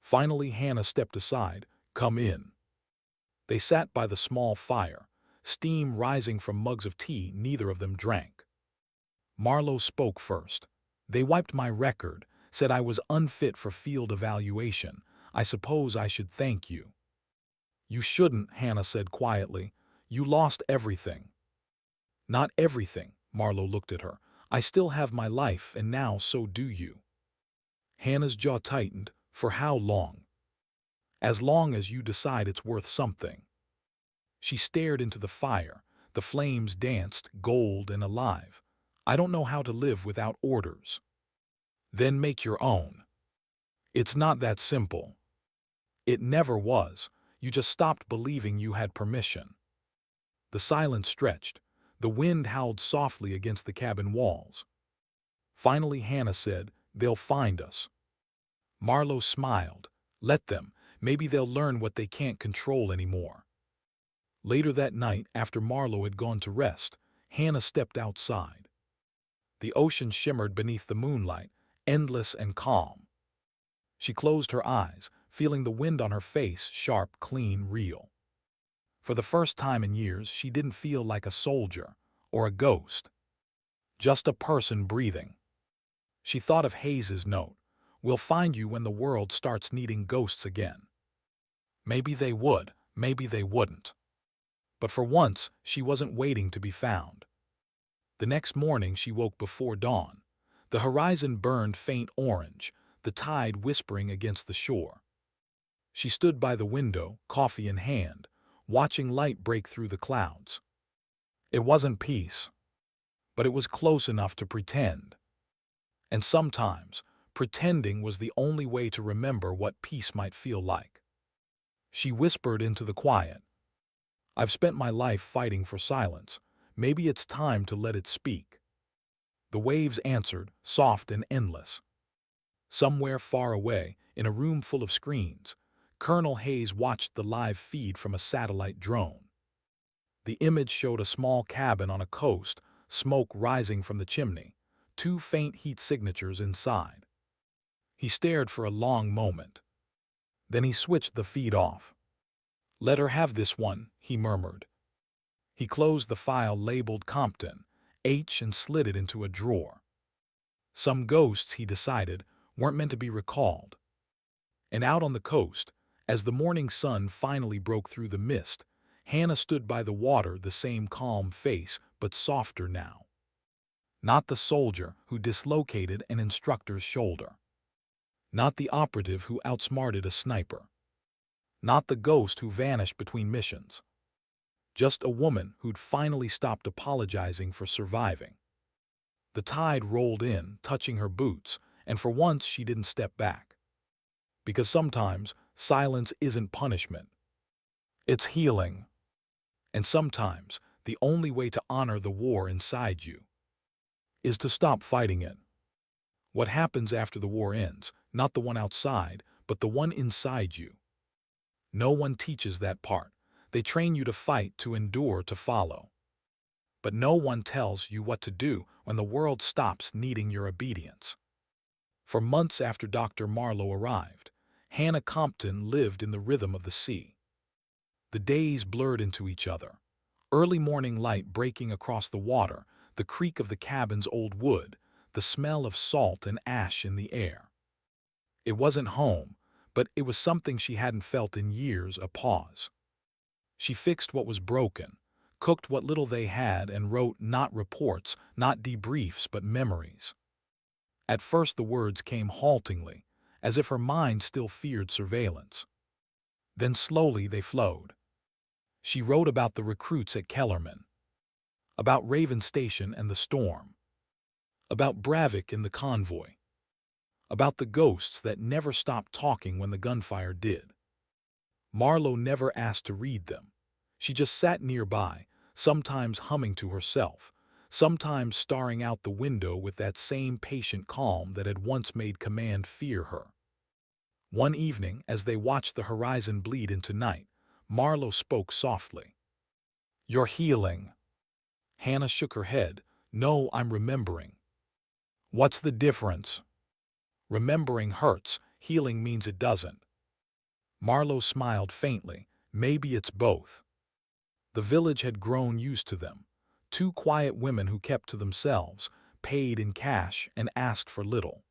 Finally, Hannah stepped aside. "Come in." They sat by the small fire, steam rising from mugs of tea neither of them drank. Marlow spoke first. "They wiped my record, said I was unfit for field evaluation. I suppose I should thank you." "You shouldn't," Hannah said quietly. "You lost everything." "Not everything," Marlow looked at her. "I still have my life, and now so do you." Hannah's jaw tightened. "For how long?" "As long as you decide it's worth something." She stared into the fire. The flames danced, gold and alive. "I don't know how to live without orders." "Then make your own." "It's not that simple." "It never was. You just stopped believing you had permission." The silence stretched. The wind howled softly against the cabin walls. Finally Hannah said, "They'll find us." Marlow smiled. "Let them. Maybe they'll learn what they can't control anymore." Later that night, after Marlow had gone to rest, Hannah stepped outside. The ocean shimmered beneath the moonlight, endless and calm. She closed her eyes, feeling the wind on her face, sharp, clean, real. For the first time in years, she didn't feel like a soldier or a ghost. Just a person breathing. She thought of Hayes's note. "We'll find you when the world starts needing ghosts again." Maybe they would, maybe they wouldn't. But for once, she wasn't waiting to be found. The next morning she woke before dawn. The horizon burned faint orange, the tide whispering against the shore. She stood by the window, coffee in hand, watching light break through the clouds. It wasn't peace, but it was close enough to pretend. And sometimes, pretending was the only way to remember what peace might feel like. She whispered into the quiet, "I've spent my life fighting for silence. Maybe it's time to let it speak." The waves answered, soft and endless. Somewhere far away, in a room full of screens, Colonel Hayes watched the live feed from a satellite drone. The image showed a small cabin on a coast, smoke rising from the chimney, two faint heat signatures inside. He stared for a long moment. Then he switched the feed off. "Let her have this one," he murmured. He closed the file labeled Compton, H, and slid it into a drawer. Some ghosts, he decided, weren't meant to be recalled. And out on the coast, as the morning sun finally broke through the mist, Hannah stood by the water, the same calm face, but softer now. Not the soldier who dislocated an instructor's shoulder. Not the operative who outsmarted a sniper. Not the ghost who vanished between missions. Just a woman who'd finally stopped apologizing for surviving. The tide rolled in, touching her boots, and for once she didn't step back. Because sometimes silence isn't punishment. It's healing. And sometimes the only way to honor the war inside you is to stop fighting it. What happens after the war ends, not the one outside, but the one inside you. No one teaches that part. They train you to fight, to endure, to follow. But no one tells you what to do when the world stops needing your obedience. For months after Dr. Marlow arrived, Hannah Compton lived in the rhythm of the sea. The days blurred into each other. Early morning light breaking across the water, the creak of the cabin's old wood, the smell of salt and ash in the air. It wasn't home, but it was something she hadn't felt in years, a pause. She fixed what was broken, cooked what little they had, and wrote not reports, not debriefs, but memories. At first the words came haltingly, as if her mind still feared surveillance. Then slowly they flowed. She wrote about the recruits at Kellerman, about Raven Station and the storm, about Bravik and the convoy, about the ghosts that never stopped talking when the gunfire did. Marlow never asked to read them. She just sat nearby, sometimes humming to herself, sometimes staring out the window with that same patient calm that had once made command fear her. One evening, as they watched the horizon bleed into night, Marlow spoke softly. "You're healing." Hannah shook her head. "No, I'm remembering." "What's the difference?" "Remembering hurts, healing means it doesn't." Marlow smiled faintly. "Maybe it's both." The village had grown used to them. Two quiet women who kept to themselves, paid in cash, and asked for little.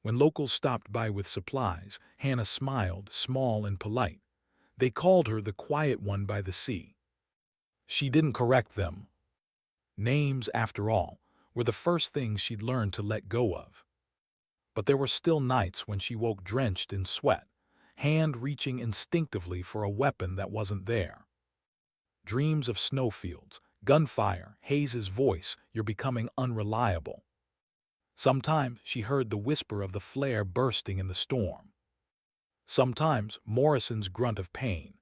When locals stopped by with supplies, Hannah smiled, small and polite. They called her the quiet one by the sea. She didn't correct them. Names, after all, were the first things she'd learned to let go of. But there were still nights when she woke drenched in sweat, hand reaching instinctively for a weapon that wasn't there. Dreams of snowfields, gunfire, Hayes's voice, "You're becoming unreliable." Sometimes she heard the whisper of the flare bursting in the storm. Sometimes Morrison's grunt of pain.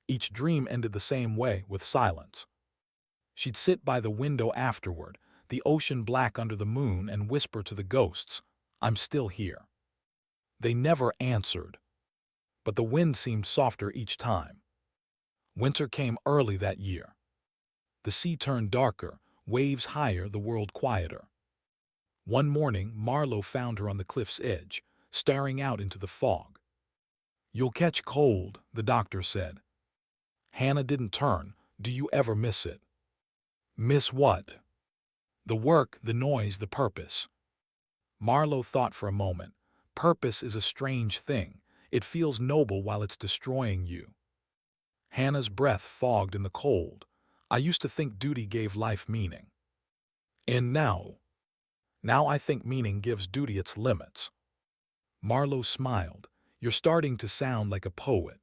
Each dream ended the same way, with silence. She'd sit by the window afterward, the ocean black under the moon, and whisper to the ghosts, "I'm still here." They never answered. But the wind seemed softer each time. Winter came early that year. The sea turned darker, waves higher, the world quieter. One morning, Marlow found her on the cliff's edge, staring out into the fog. "You'll catch cold," the doctor said. Hannah didn't turn. "Do you ever miss it?" "Miss what?" "The work, the noise, the purpose." Marlow thought for a moment. Purpose is a strange thing. It feels noble while it's destroying you. Hannah's breath fogged in the cold. "I used to think duty gave life meaning. And now I think meaning gives duty its limits." Marlow smiled. "You're starting to sound like a poet."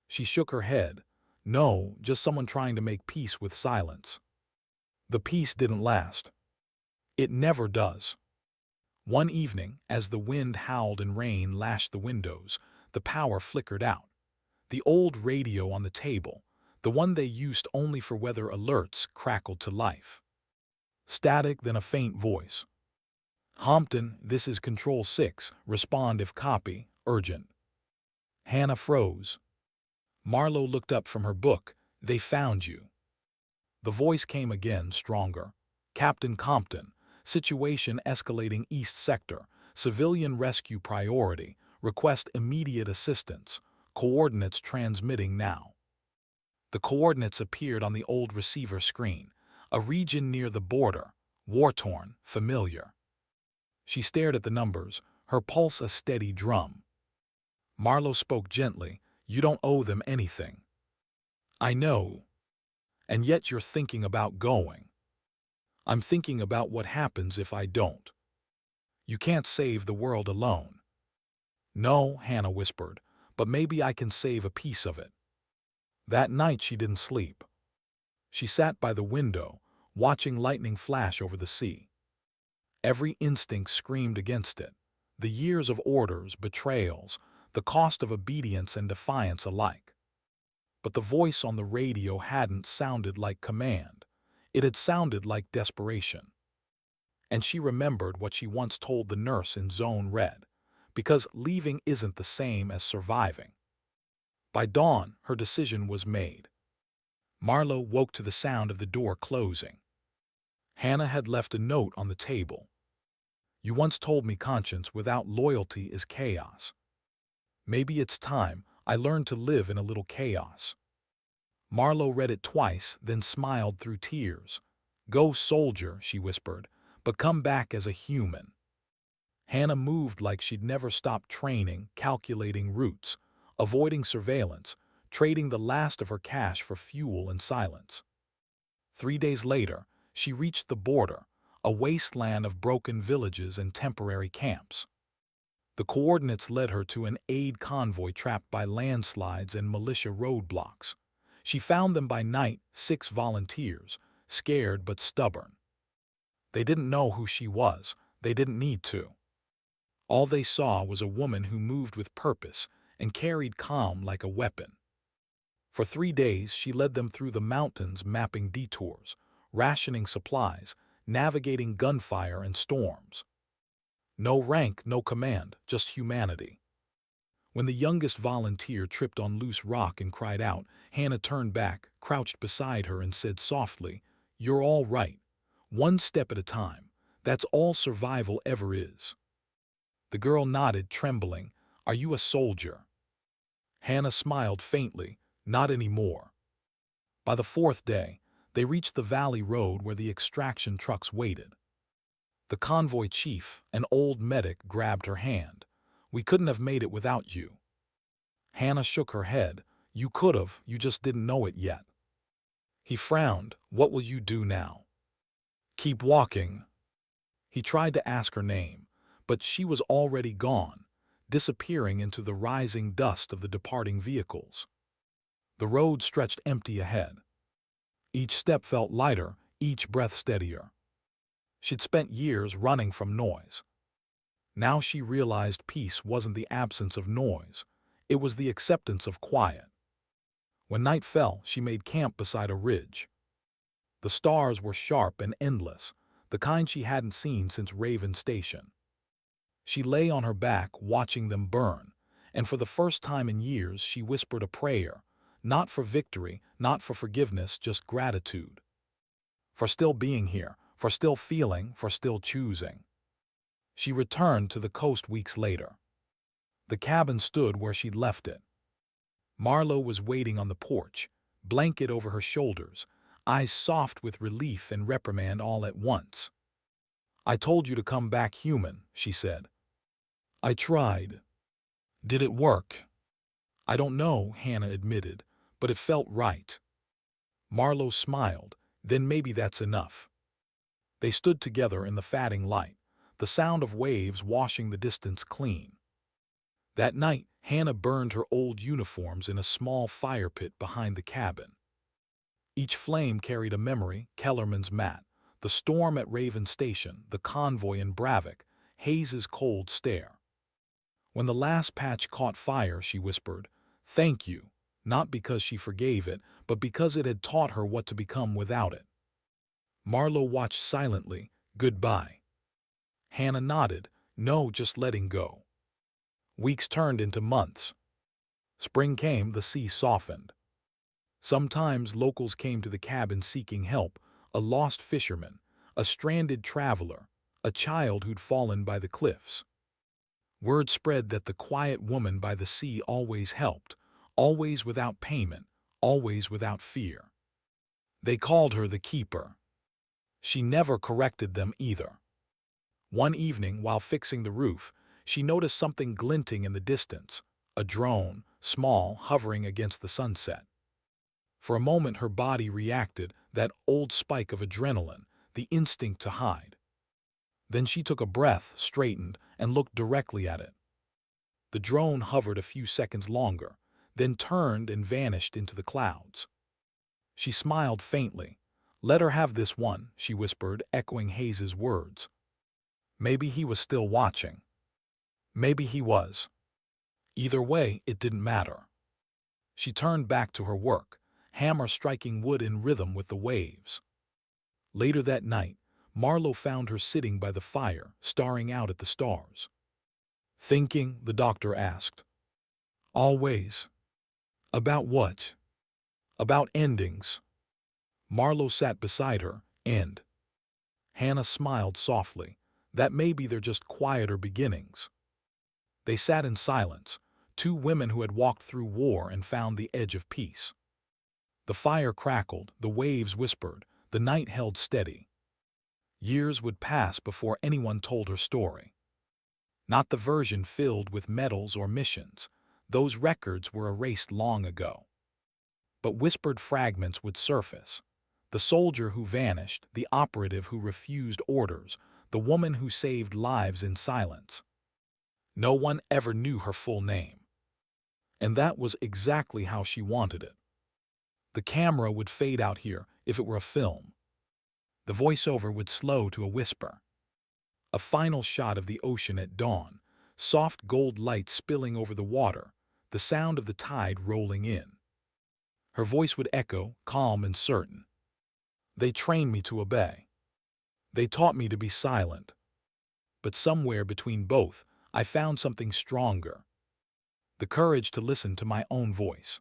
She shook her head. "No, just someone trying to make peace with silence." The peace didn't last. It never does. One evening, as the wind howled and rain lashed the windows, the power flickered out. The old radio on the table, the one they used only for weather alerts, crackled to life. Static, then a faint voice. "Compton, this is Control 6. Respond if copy. Urgent." Hannah froze. Marlow looked up from her book. "They found you." The voice came again, stronger. "Captain Compton, situation escalating East Sector. Civilian rescue priority. Request immediate assistance. Coordinates transmitting now." The coordinates appeared on the old receiver screen. A region near the border. War-torn, familiar. She stared at the numbers, her pulse a steady drum. Marlow spoke gently. You don't owe them anything. I know. And yet you're thinking about going. I'm thinking about what happens if I don't. You can't save the world alone. No, Hannah whispered, but maybe I can save a piece of it. That night she didn't sleep. She sat by the window, watching lightning flash over the sea. Every instinct screamed against it. The years of orders, betrayals, the cost of obedience and defiance alike. But the voice on the radio hadn't sounded like command. It had sounded like desperation. And she remembered what she once told the nurse in Zone Red, because leaving isn't the same as surviving. By dawn, her decision was made. Marlow woke to the sound of the door closing. Hannah had left a note on the table. You once told me conscience without loyalty is chaos. Maybe it's time I learned to live in a little chaos. Marlow read it twice, then smiled through tears. Go, soldier, she whispered, but come back as a human. Hannah moved like she'd never stopped training, calculating routes, avoiding surveillance, trading the last of her cash for fuel and silence. 3 days later, she reached the border, a wasteland of broken villages and temporary camps. The coordinates led her to an aid convoy trapped by landslides and militia roadblocks. She found them by night, 6 volunteers, scared but stubborn. They didn't know who she was. They didn't need to. All they saw was a woman who moved with purpose and carried calm like a weapon. For 3 days, she led them through the mountains, mapping detours, rationing supplies, navigating gunfire and storms. No rank, no command, just humanity. When the youngest volunteer tripped on loose rock and cried out, Hannah turned back, crouched beside her, and said softly, "You're all right. One step at a time. That's all survival ever is." The girl nodded, trembling. "Are you a soldier?" Hannah smiled faintly. "Not anymore." By the 4th day, they reached the valley road where the extraction trucks waited. The convoy chief, an old medic, grabbed her hand. "We couldn't have made it without you." Hannah shook her head. "You could have, you just didn't know it yet." He frowned. "What will you do now?" "Keep walking." He tried to ask her name, but she was already gone, disappearing into the rising dust of the departing vehicles. The road stretched empty ahead. Each step felt lighter, each breath steadier. She'd spent years running from noise. Now she realized peace wasn't the absence of noise. It was the acceptance of quiet. When night fell, she made camp beside a ridge. The stars were sharp and endless, the kind she hadn't seen since Raven Station. She lay on her back, watching them burn, and for the first time in years she whispered a prayer, not for victory, not for forgiveness, just gratitude. For still being here, for still feeling, for still choosing. She returned to the coast weeks later. The cabin stood where she'd left it. Marlow was waiting on the porch, blanket over her shoulders, eyes soft with relief and reprimand all at once. "I told you to come back human," she said. "I tried." "Did it work?" "I don't know," Hannah admitted, "but it felt right." Marlow smiled. "Then maybe that's enough." They stood together in the fading light, the sound of waves washing the distance clean. That night, Hannah burned her old uniforms in a small fire pit behind the cabin. Each flame carried a memory: Kellerman's mat, the storm at Raven Station, the convoy in Bravik, Hayes's cold stare. When the last patch caught fire, she whispered, "Thank you," not because she forgave it, but because it had taught her what to become without it. Marlow watched silently. "Goodbye." Hannah nodded. "No, just letting go." Weeks turned into months. Spring came, the sea softened. Sometimes locals came to the cabin seeking help: a lost fisherman, a stranded traveler, a child who'd fallen by the cliffs. Word spread that the quiet woman by the sea always helped, always without payment, always without fear. They called her the keeper. She never corrected them either. One evening, while fixing the roof, she noticed something glinting in the distance, a drone, small, hovering against the sunset. For a moment her body reacted, that old spike of adrenaline, the instinct to hide. Then she took a breath, straightened, and looked directly at it. The drone hovered a few seconds longer, then turned and vanished into the clouds. She smiled faintly. "Let her have this one," she whispered, echoing Hayes's words. Maybe he was still watching. Maybe he was. Either way, it didn't matter. She turned back to her work, hammer striking wood in rhythm with the waves. Later that night, Marlow found her sitting by the fire, staring out at the stars. "Thinking?" the doctor asked. "Always." "About what?" "About endings." Marlow sat beside her, and Hannah smiled softly. "That maybe they're just quieter beginnings." They sat in silence, two women who had walked through war and found the edge of peace. The fire crackled, the waves whispered, the night held steady. Years would pass before anyone told her story. Not the version filled with medals or missions. Those records were erased long ago. But whispered fragments would surface. The soldier who vanished, the operative who refused orders, the woman who saved lives in silence. No one ever knew her full name. And that was exactly how she wanted it. The camera would fade out here if it were a film. The voiceover would slow to a whisper. A final shot of the ocean at dawn, soft gold light spilling over the water, the sound of the tide rolling in. Her voice would echo, calm and certain. "They trained me to obey. They taught me to be silent. But somewhere between both, I found something stronger. The courage to listen to my own voice.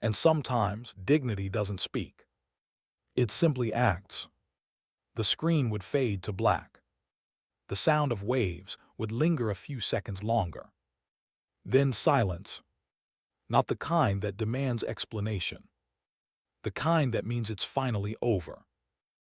And sometimes dignity doesn't speak. It simply acts." The screen would fade to black. The sound of waves would linger a few seconds longer. Then silence. Not the kind that demands explanation. The kind that means it's finally over.